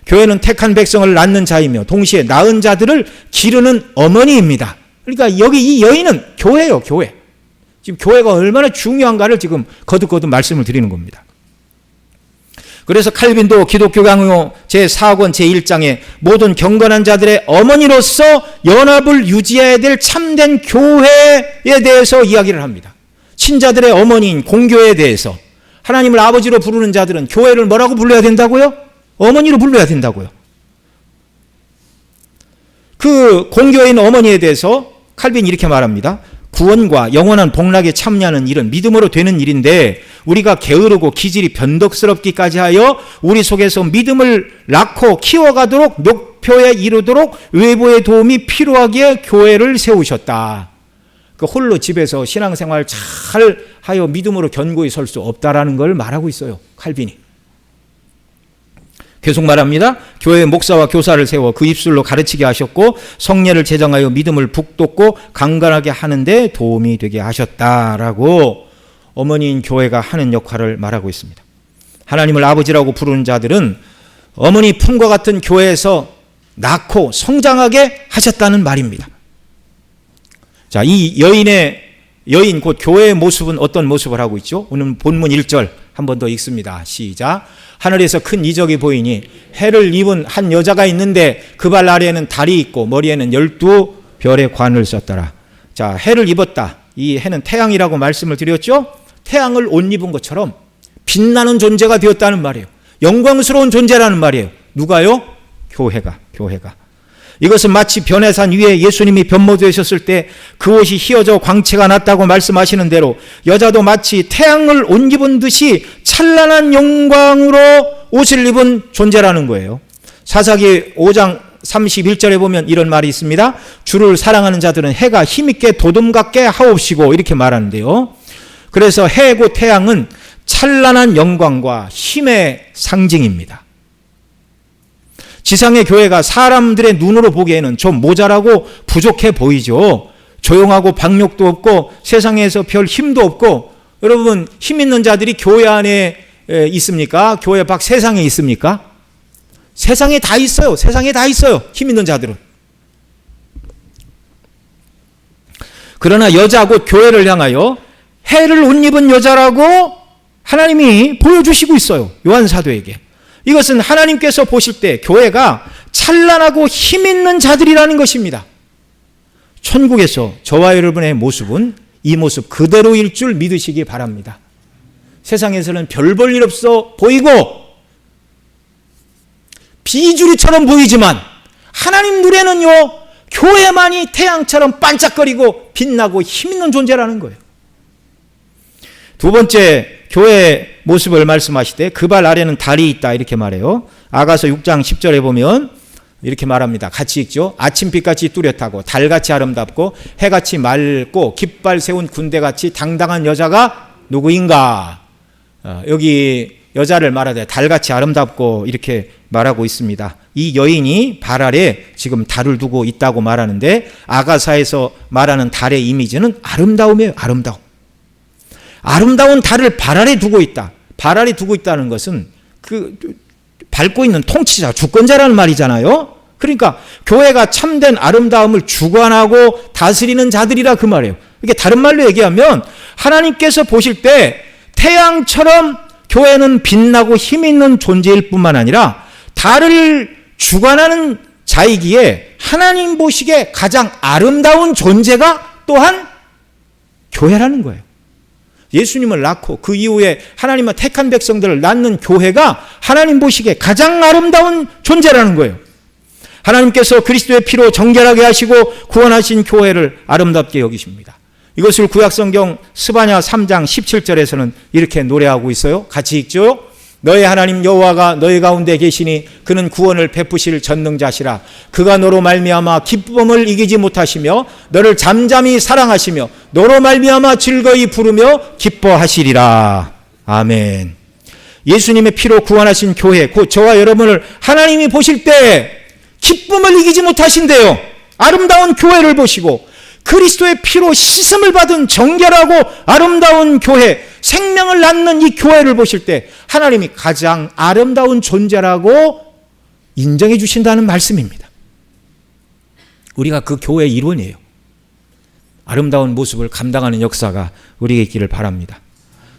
Speaker 1: 교회는 택한 백성을 낳는 자이며 동시에 낳은 자들을 기르는 어머니입니다. 그러니까 여기 이 여인은 교회예요, 교회. 지금 교회가 얼마나 중요한가를 지금 거듭거듭 말씀을 드리는 겁니다. 그래서 칼빈도 기독교 강요 제4권 제1장에 모든 경건한 자들의 어머니로서 연합을 유지해야 될 참된 교회에 대해서 이야기를 합니다. 신자들의 어머니인 공교회에 대해서 하나님을 아버지로 부르는 자들은 교회를 뭐라고 불러야 된다고요? 어머니로 불러야 된다고요. 그 공교회인 어머니에 대해서 칼빈이 이렇게 말합니다. 구원과 영원한 복락에 참여하는 일은 믿음으로 되는 일인데 우리가 게으르고 기질이 변덕스럽기까지 하여 우리 속에서 믿음을 낳고 키워가도록 목표에 이르도록 외부의 도움이 필요하기에 교회를 세우셨다. 그 홀로 집에서 신앙생활 잘 하여 믿음으로 견고히 설 수 없다라는 걸 말하고 있어요. 칼빈이. 계속 말합니다. 교회의 목사와 교사를 세워 그 입술로 가르치게 하셨고 성례를 제정하여 믿음을 북돋고 강건하게 하는데 도움이 되게 하셨다라고 어머니인 교회가 하는 역할을 말하고 있습니다. 하나님을 아버지라고 부르는 자들은 어머니 품과 같은 교회에서 낳고 성장하게 하셨다는 말입니다. 자, 이 여인의 여인 곧 교회의 모습은 어떤 모습을 하고 있죠? 오늘 본문 1절 한 번 더 읽습니다. 시작. 하늘에서 큰 이적이 보이니 해를 입은 한 여자가 있는데 그 발 아래에는 달이 있고 머리에는 12별의 관을 썼더라. 자, 해를 입었다. 이 해는 태양이라고 말씀을 드렸죠? 태양을 옷 입은 것처럼 빛나는 존재가 되었다는 말이에요. 영광스러운 존재라는 말이에요. 누가요? 교회가. 이것은 마치 변해산 위에 예수님이 변모되셨을 때 그 옷이 휘어져 광채가 났다고 말씀하시는 대로 여자도 마치 태양을 옷 입은 듯이 찬란한 영광으로 옷을 입은 존재라는 거예요. 사사기 5장 31절에 보면 이런 말이 있습니다. 주를 사랑하는 자들은 해가 힘있게 도둠 같게 하옵시고 이렇게 말하는데요. 그래서 해고 태양은 찬란한 영광과 힘의 상징입니다. 지상의 교회가 사람들의 눈으로 보기에는 좀 모자라고 부족해 보이죠. 조용하고 박력도 없고 세상에서 별 힘도 없고. 여러분, 힘 있는 자들이 교회 안에 있습니까? 교회 밖 세상에 있습니까? 세상에 다 있어요. 세상에 다 있어요. 힘 있는 자들은. 그러나 여자 곧 교회를 향하여 해를 옷 입은 여자라고 하나님이 보여주시고 있어요. 요한 사도에게. 이것은 하나님께서 보실 때 교회가 찬란하고 힘 있는 자들이라는 것입니다. 천국에서 저와 여러분의 모습은 이 모습 그대로일 줄 믿으시기 바랍니다. 세상에서는 별 볼 일 없어 보이고 비주류처럼 보이지만 하나님 눈에는요, 교회만이 태양처럼 반짝거리고 빛나고 힘 있는 존재라는 거예요. 두 번째, 교회의 모습을 말씀하시되 그 발 아래는 달이 있다 이렇게 말해요. 아가서 6장 10절에 보면 이렇게 말합니다. 같이 읽죠. 아침빛같이 뚜렷하고 달같이 아름답고 해같이 맑고 깃발 세운 군대같이 당당한 여자가 누구인가. 여기 여자를 말하되 달같이 아름답고 이렇게 말하고 있습니다. 이 여인이 발 아래 지금 달을 두고 있다고 말하는데 아가사에서 말하는 달의 이미지는 아름다움이에요. 아름다운 달을 발 아래 두고 있다. 발 아래 두고 있다는 것은 그 밟고 있는 통치자, 주권자라는 말이잖아요. 그러니까 교회가 참된 아름다움을 주관하고 다스리는 자들이라 그 말이에요. 이게 다른 말로 얘기하면 하나님께서 보실 때 태양처럼 교회는 빛나고 힘 있는 존재일 뿐만 아니라 달을 주관하는 자이기에 하나님 보시기에 가장 아름다운 존재가 또한 교회라는 거예요. 예수님을 낳고 그 이후에 하나님의 택한 백성들을 낳는 교회가 하나님 보시기에 가장 아름다운 존재라는 거예요. 하나님께서 그리스도의 피로 정결하게 하시고 구원하신 교회를 아름답게 여기십니다. 이것을 구약성경 스바냐 3장 17절에서는 이렇게 노래하고 있어요. 같이 읽죠. 너의 하나님 여호와가 너희 가운데 계시니 그는 구원을 베푸실 전능자시라. 그가 너로 말미암아 기쁨을 이기지 못하시며 너를 잠잠히 사랑하시며 너로 말미암아 즐거이 부르며 기뻐하시리라. 아멘. 예수님의 피로 구원하신 교회, 곧 저와 여러분을 하나님이 보실 때 기쁨을 이기지 못하신대요. 아름다운 교회를 보시고 그리스도의 피로 씻음을 받은 정결하고 아름다운 교회, 생명을 낳는 이 교회를 보실 때 하나님이 가장 아름다운 존재라고 인정해 주신다는 말씀입니다. 우리가 그 교회의 일원이에요. 아름다운 모습을 감당하는 역사가 우리에게 있기를 바랍니다.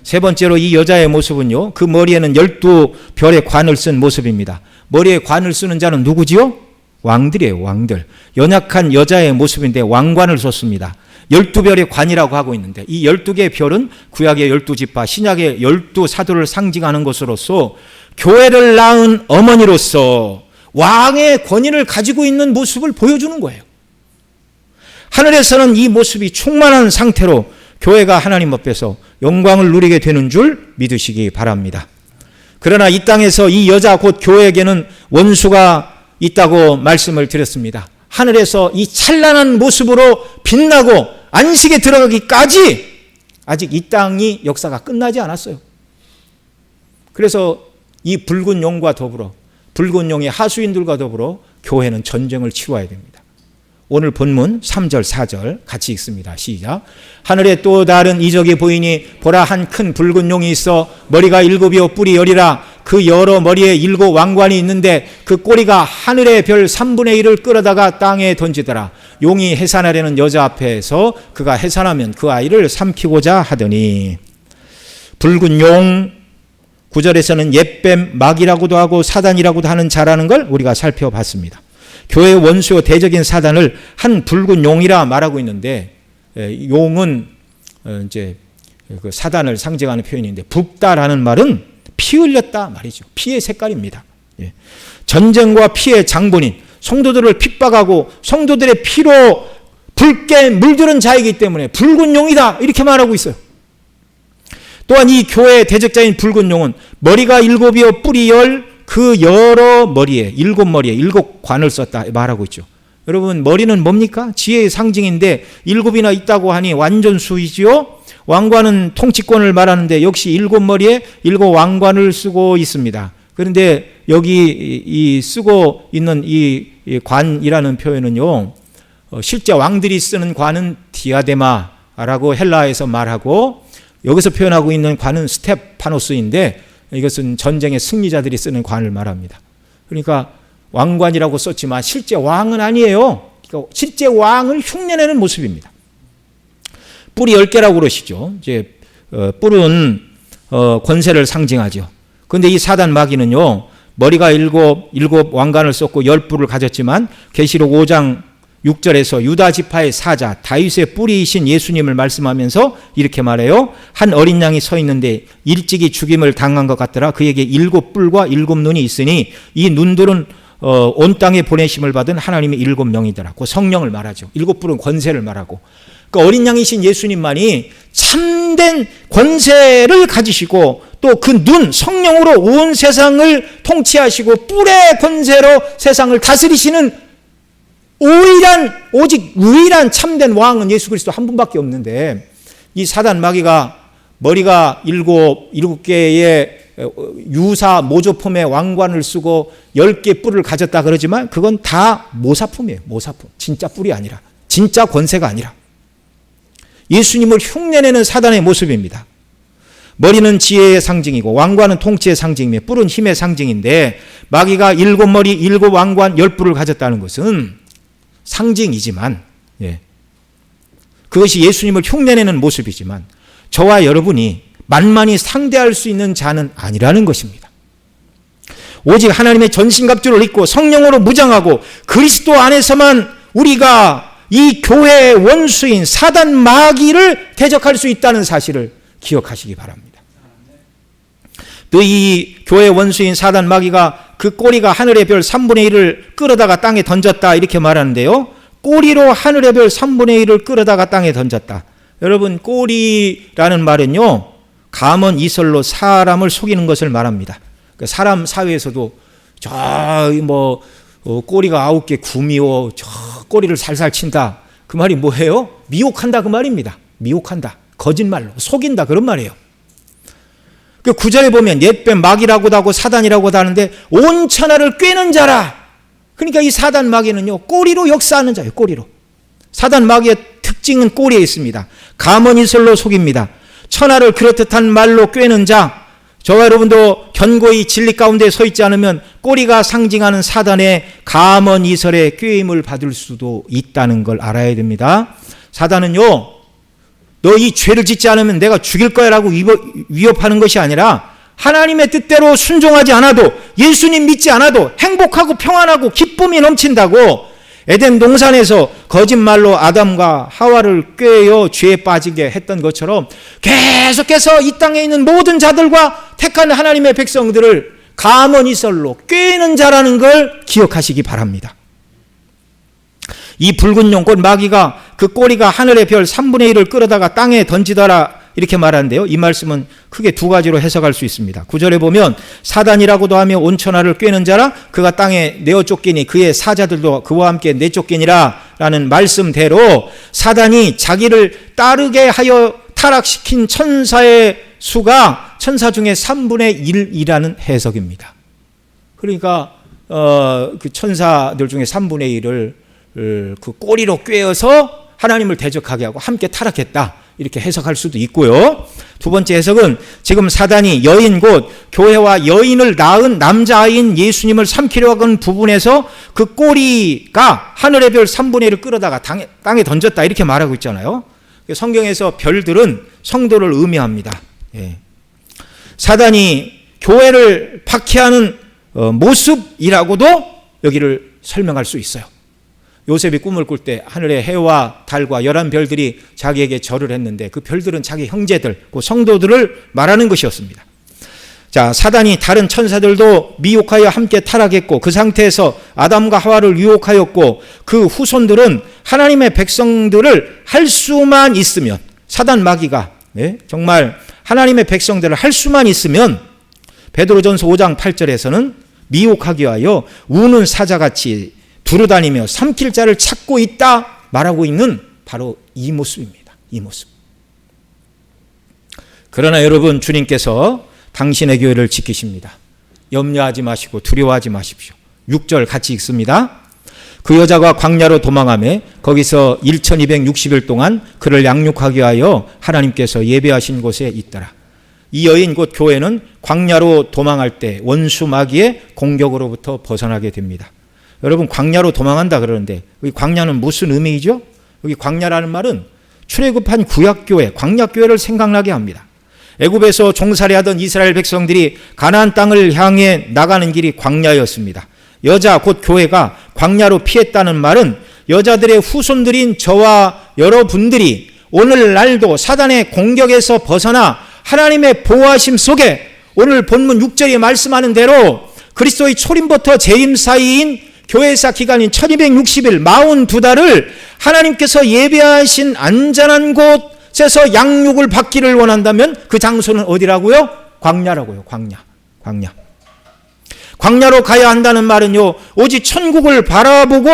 Speaker 1: 세 번째로 이 여자의 모습은요, 그 머리에는 12별의 관을 쓴 모습입니다. 머리에 관을 쓰는 자는 누구지요? 왕들이에요. 왕들. 연약한 여자의 모습인데 왕관을 썼습니다. 12별의 관이라고 하고 있는데 이 12개의 별은 구약의 12지파, 신약의 12사도를 상징하는 것으로서 교회를 낳은 어머니로서 왕의 권위를 가지고 있는 모습을 보여주는 거예요. 하늘에서는 이 모습이 충만한 상태로 교회가 하나님 앞에서 영광을 누리게 되는 줄 믿으시기 바랍니다. 그러나 이 땅에서 이 여자 곧 교회에게는 원수가 있다고 말씀을 드렸습니다. 하늘에서 이 찬란한 모습으로 빛나고 안식에 들어가기까지 아직 이 땅이 역사가 끝나지 않았어요. 그래서 이 붉은 용과 더불어 붉은 용의 하수인들과 더불어 교회는 전쟁을 치러야 됩니다. 오늘 본문 3절 4절 같이 읽습니다. 시작. 하늘에 또 다른 이적이 보이니 보라 한 큰 붉은 용이 있어 머리가 7이요 뿔이 10이라 그 여러 머리에 7 왕관이 있는데 그 꼬리가 하늘의 별 3분의 1을 끌어다가 땅에 던지더라. 용이 해산하려는 여자 앞에서 그가 해산하면 그 아이를 삼키고자 하더니, 붉은 용, 9절에서는 옛뱀, 마귀라고도 하고 사단이라고도 하는 자라는 걸 우리가 살펴봤습니다. 교회의 원수요 대적인 사단을 한 붉은 용이라 말하고 있는데, 용은 이제 그 사단을 상징하는 표현인데, 붉다라는 말은 피 흘렸다 말이죠. 피의 색깔입니다. 전쟁과 피의 장본인, 성도들을 핍박하고 성도들의 피로 붉게 물들은 자이기 때문에 붉은 용이다 이렇게 말하고 있어요. 또한 이 교회의 대적자인 붉은 용은 머리가 7이요 뿔이 10, 그 여러 머리에 7머리에 7관을 썼다 말하고 있죠. 여러분, 머리는 뭡니까? 지혜의 상징인데 7이나 있다고 하니 완전 수이지요. 왕관은 통치권을 말하는데 역시 7머리에 7 왕관을 쓰고 있습니다. 그런데 여기 이 쓰고 있는 이 관이라는 표현은요, 실제 왕들이 쓰는 관은 디아데마라고 헬라에서 말하고, 여기서 표현하고 있는 관은 스테파노스인데 이것은 전쟁의 승리자들이 쓰는 관을 말합니다. 그러니까 왕관이라고 썼지만 실제 왕은 아니에요. 그러니까 실제 왕을 흉내내는 모습입니다. 뿔이 10개라고 그러시죠. 이제 뿔은 권세를 상징하죠. 그런데 이 사단 마귀는요, 머리가 7 왕관을 썼고 10뿔을 가졌지만 계시록 5장 6절에서 유다 지파의 사자 다윗의 뿌리이신 예수님을 말씀하면서 이렇게 말해요. 한 어린 양이 서 있는데 일찍이 죽임을 당한 것 같더라. 그에게 7뿔과 7눈이 있으니 이 눈들은 온 땅에 보내심을 받은 하나님의 7명이더라. 그 성령을 말하죠. 7뿔은 권세를 말하고, 그 어린 양이신 예수님만이 참된 권세를 가지시고 또 그 눈, 성령으로 온 세상을 통치하시고 뿔의 권세로 세상을 다스리시는 오직 유일한 참된 왕은 예수 그리스도 한 분밖에 없는데, 이 사단 마귀가 머리가 7개의 유사 모조품의 왕관을 쓰고 10개 뿔을 가졌다 그러지만 그건 다 모사품이에요. 모사품. 진짜 뿔이 아니라, 진짜 권세가 아니라 예수님을 흉내내는 사단의 모습입니다. 머리는 지혜의 상징이고 왕관은 통치의 상징이며 뿔은 힘의 상징인데, 마귀가 7머리 7 왕관 10뿔을 가졌다는 것은 상징이지만, 그것이 예수님을 흉내내는 모습이지만 저와 여러분이 만만히 상대할 수 있는 자는 아니라는 것입니다. 오직 하나님의 전신갑주를 입고 성령으로 무장하고 그리스도 안에서만 우리가 이 교회의 원수인 사단 마귀를 대적할 수 있다는 사실을 기억하시기 바랍니다. 또 이 교회의 원수인 사단 마귀가 그 꼬리가 하늘의 별 3분의 1을 끌어다가 땅에 던졌다 이렇게 말하는데요, 꼬리로 하늘의 별 3분의 1을 끌어다가 땅에 던졌다. 여러분, 꼬리라는 말은요, 감언 이설로 사람을 속이는 것을 말합니다. 사람 사회에서도 꼬리가 9개 구미워 저 꼬리를 살살 친다, 그 말이 뭐예요? 미혹한다 그 말입니다. 미혹한다, 거짓말로 속인다 그런 말이에요. 그 9절에 보면 옛뱀 마귀라고도 하고 사단이라고도 하는데 온 천하를 꿰는 자라. 그러니까 이 사단 마귀는요, 꼬리로 역사하는 자예요. 꼬리로. 사단 마귀의 특징은 꼬리에 있습니다. 감언이설로 속입니다. 천하를 그렇듯한 말로 꿰는 자. 저와 여러분도 견고히 진리 가운데 서 있지 않으면 꼬리가 상징하는 사단의 감언이설에 꿰임을 받을 수도 있다는 걸 알아야 됩니다. 사단은요, 너 이 죄를 짓지 않으면 내가 죽일 거야 라고 위협하는 것이 아니라, 하나님의 뜻대로 순종하지 않아도, 예수님 믿지 않아도 행복하고 평안하고 기쁨이 넘친다고 에덴 동산에서 거짓말로 아담과 하와를 꿰어 죄에 빠지게 했던 것처럼 계속해서 이 땅에 있는 모든 자들과 택한 하나님의 백성들을 감언이설로 꿰는 자라는 걸 기억하시기 바랍니다. 이 붉은 용, 곧 마귀가 그 꼬리가 하늘의 별 3분의 1을 끌어다가 땅에 던지더라 이렇게 말하는데요, 이 말씀은 크게 두 가지로 해석할 수 있습니다. 9절에 보면 사단이라고도 하며 온 천하를 꿰는 자라, 그가 땅에 내어 쫓기니 그의 사자들도 그와 함께 내쫓기니라 라는 말씀대로 사단이 자기를 따르게 하여 타락시킨 천사의 수가 천사 중에 3분의 1이라는 해석입니다. 그러니까 그 천사들 중에 3분의 1을 그 꼬리로 꿰어서 하나님을 대적하게 하고 함께 타락했다, 이렇게 해석할 수도 있고요. 두 번째 해석은 지금 사단이 여인 곧 교회와 여인을 낳은 남자아이인 예수님을 삼키려 하는 부분에서 그 꼬리가 하늘의 별 3분의 1을 끌어다가 땅에 던졌다 이렇게 말하고 있잖아요. 성경에서 별들은 성도를 의미합니다. 예. 사단이 교회를 박해하는 모습이라고도 여기를 설명할 수 있어요. 요셉이 꿈을 꿀 때 하늘의 해와 달과 11별들이 자기에게 절을 했는데 그 별들은 자기 형제들, 그 성도들을 말하는 것이었습니다. 자, 사단이 다른 천사들도 미혹하여 함께 타락했고 그 상태에서 아담과 하와를 유혹하였고 그 후손들은 하나님의 백성들을 할 수만 있으면 사단 마귀가 정말 하나님의 백성들을 할 수만 있으면 베드로전서 5장 8절에서는 미혹하기 위하여 우는 사자같이 두루다니며 삼킬 자를 찾고 있다 말하고 있는 바로 이 모습입니다. 이 모습. 그러나 여러분, 주님께서 당신의 교회를 지키십니다. 염려하지 마시고 두려워하지 마십시오. 6절 같이 읽습니다. 그 여자가 광야로 도망하며 거기서 1260일 동안 그를 양육하기 위하여 하나님께서 예배하신 곳에 있더라. 이 여인 곧 교회는 광야로 도망할 때 원수 마귀의 공격으로부터 벗어나게 됩니다. 여러분, 광야로 도망한다 그러는데 여기 광야는 무슨 의미이죠? 여기 광야라는 말은 출애굽한 구약교회, 광야교회를 생각나게 합니다. 애굽에서 종살이하던 이스라엘 백성들이 가나안 땅을 향해 나가는 길이 광야였습니다. 여자 곧 교회가 광야로 피했다는 말은 여자들의 후손들인 저와 여러분들이 오늘날도 사단의 공격에서 벗어나 하나님의 보호하심 속에 오늘 본문 6절이 말씀하는 대로 그리스도의 초림부터 재림 사이인 교회사 기간인 1260일 42달을 하나님께서 예배하신 안전한 곳에서 양육을 받기를 원한다면 그 장소는 어디라고요? 광야라고요. 광야. 광야로 가야 한다는 말은요, 오직 천국을 바라보고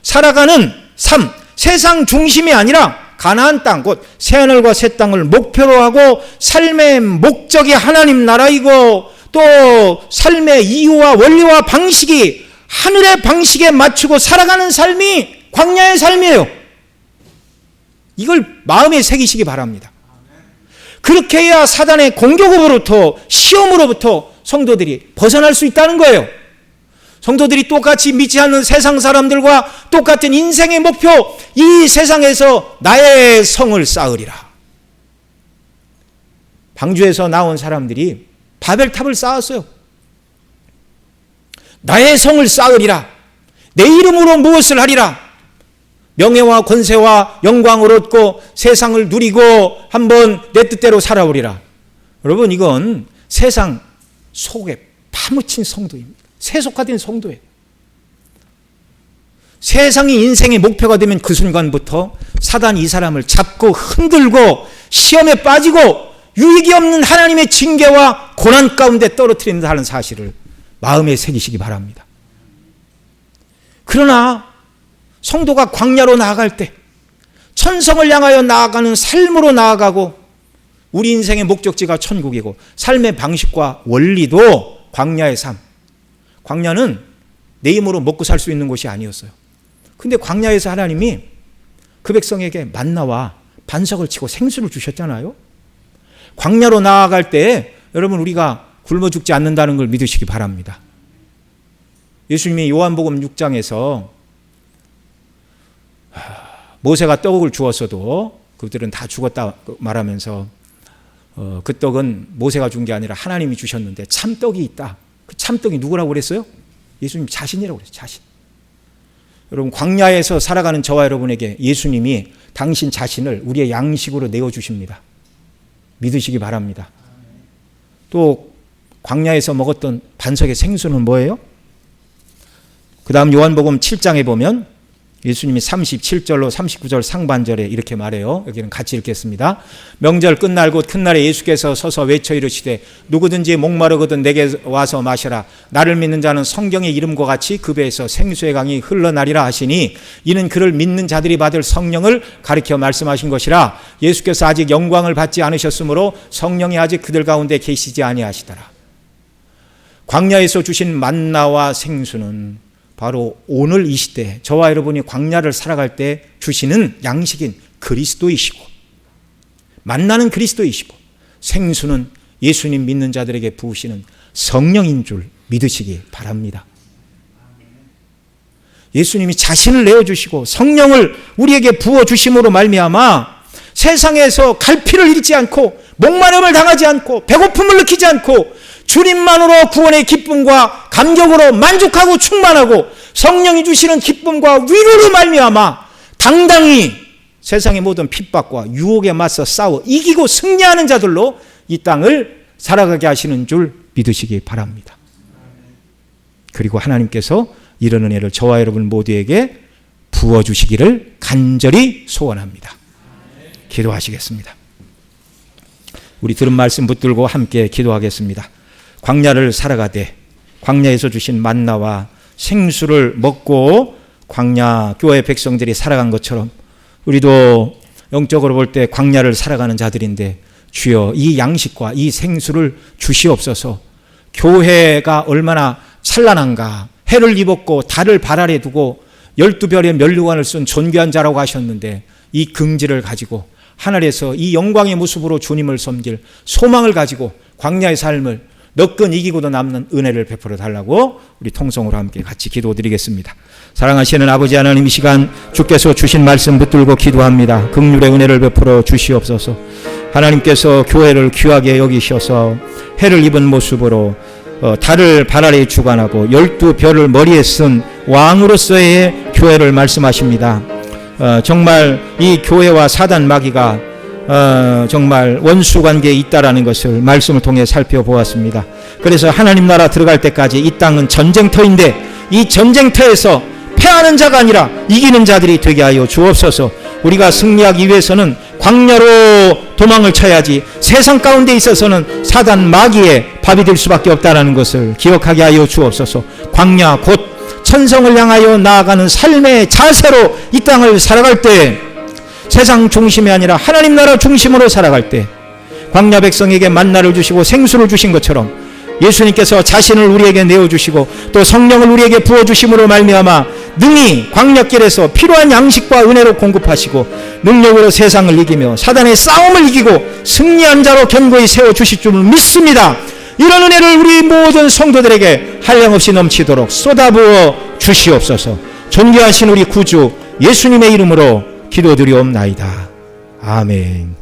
Speaker 1: 살아가는 삶, 세상 중심이 아니라 가나안 땅, 곧 새하늘과 새 땅을 목표로 하고 삶의 목적이 하나님 나라이고 또 삶의 이유와 원리와 방식이 하늘의 방식에 맞추고 살아가는 삶이 광야의 삶이에요. 이걸 마음에 새기시기 바랍니다. 그렇게 해야 사단의 공격으로부터, 시험으로부터 성도들이 벗어날 수 있다는 거예요. 성도들이 똑같이 믿지 않는 세상 사람들과 똑같은 인생의 목표, 이 세상에서 나의 성을 쌓으리라. 방주에서 나온 사람들이 바벨탑을 쌓았어요. 나의 성을 쌓으리라. 내 이름으로 무엇을 하리라. 명예와 권세와 영광을 얻고 세상을 누리고 한번 내 뜻대로 살아오리라. 여러분, 이건 세상 속에 파묻힌 성도입니다. 세속화된 성도예요. 세상이 인생의 목표가 되면 그 순간부터 사단이 이 사람을 잡고 흔들고 시험에 빠지고 유익이 없는 하나님의 징계와 고난 가운데 떨어뜨린다는 사실을 마음에 새기시기 바랍니다. 그러나 성도가 광야로 나아갈 때 천성을 향하여 나아가는 삶으로 나아가고 우리 인생의 목적지가 천국이고 삶의 방식과 원리도 광야의 삶. 광야는 내 힘으로 먹고 살 수 있는 곳이 아니었어요. 근데 광야에서 하나님이 그 백성에게 만나와 반석을 치고 생수를 주셨잖아요. 광야로 나아갈 때 여러분, 우리가 굶어 죽지 않는다는 걸 믿으시기 바랍니다. 예수님이 요한복음 6장에서 모세가 떡을 주었어도 그들은 다 죽었다 말하면서 그 떡은 모세가 준 게 아니라 하나님이 주셨는데 참떡이 있다. 그 참떡이 누구라고 그랬어요? 예수님 자신이라고 그랬어요. 자신. 여러분, 광야에서 살아가는 저와 여러분에게 예수님이 당신 자신을 우리의 양식으로 내어주십니다. 믿으시기 바랍니다. 또 광야에서 먹었던 반석의 생수는 뭐예요? 그 다음 요한복음 7장에 보면 예수님이 37절로 39절 상반절에 이렇게 말해요. 여기는 같이 읽겠습니다. 명절 끝날 곧 큰 날에 예수께서 서서 외쳐 이르시되 누구든지 목마르거든 내게 와서 마시라. 나를 믿는 자는 성경의 이름과 같이 그 배에서 생수의 강이 흘러나리라 하시니 이는 그를 믿는 자들이 받을 성령을 가리켜 말씀하신 것이라. 예수께서 아직 영광을 받지 않으셨으므로 성령이 아직 그들 가운데 계시지 아니하시더라. 광야에서 주신 만나와 생수는 바로 오늘 이 시대 저와 여러분이 광야를 살아갈 때 주시는 양식인 그리스도이시고 만나는 그리스도이시고 생수는 예수님 믿는 자들에게 부으시는 성령인 줄 믿으시기 바랍니다. 예수님이 자신을 내어주시고 성령을 우리에게 부어주심으로 말미암아 세상에서 갈피를 잃지 않고 목마름을 당하지 않고 배고픔을 느끼지 않고 주님만으로 구원의 기쁨과 감격으로 만족하고 충만하고 성령이 주시는 기쁨과 위로로 말미암아 당당히 세상의 모든 핍박과 유혹에 맞서 싸워 이기고 승리하는 자들로 이 땅을 살아가게 하시는 줄 믿으시기 바랍니다. 그리고 하나님께서 이런 은혜를 저와 여러분 모두에게 부어주시기를 간절히 소원합니다. 기도하시겠습니다. 우리 들은 말씀 붙들고 함께 기도하겠습니다. 광야를 살아가되 광야에서 주신 만나와 생수를 먹고 광야 교회 백성들이 살아간 것처럼 우리도 영적으로 볼 때 광야를 살아가는 자들인데 주여 이 양식과 이 생수를 주시옵소서. 교회가 얼마나 찬란한가. 해를 입었고 달을 발 아래 두고 12별의 면류관을 쓴 존귀한 자라고 하셨는데 이 긍지를 가지고 하늘에서 이 영광의 모습으로 주님을 섬길 소망을 가지고 광야의 삶을 너끈 이기고도 남는 은혜를 베풀어 달라고 우리 통성으로 함께 같이 기도드리겠습니다. 사랑하시는 아버지 하나님, 이 시간 주께서 주신 말씀 붙들고 기도합니다. 긍휼의 은혜를 베풀어 주시옵소서. 하나님께서 교회를 귀하게 여기셔서 해를 입은 모습으로 달을 발 아래 주관하고 12별을 머리에 쓴 왕으로서의 교회를 말씀하십니다. 정말 이 교회와 사단 마귀가 정말 원수 관계에 있다라는 것을 말씀을 통해 살펴보았습니다. 그래서 하나님 나라 들어갈 때까지 이 땅은 전쟁터인데 이 전쟁터에서 패하는 자가 아니라 이기는 자들이 되게 하여 주옵소서. 우리가 승리하기 위해서는 광야로 도망을 쳐야지 세상 가운데 있어서는 사단 마귀의 밥이 될 수밖에 없다는 것을 기억하게 하여 주옵소서. 광야 곧 천성을 향하여 나아가는 삶의 자세로 이 땅을 살아갈 때 세상 중심이 아니라 하나님 나라 중심으로 살아갈 때 광야 백성에게 만나를 주시고 생수를 주신 것처럼 예수님께서 자신을 우리에게 내어주시고 또 성령을 우리에게 부어주심으로 말미암아 능히 광야길에서 필요한 양식과 은혜로 공급하시고 능력으로 세상을 이기며 사단의 싸움을 이기고 승리한 자로 견고히 세워주실 줄 믿습니다. 이런 은혜를 우리 모든 성도들에게 한량없이 넘치도록 쏟아부어 주시옵소서. 존귀하신 우리 구주 예수님의 이름으로 기도드리옵나이다. 아멘.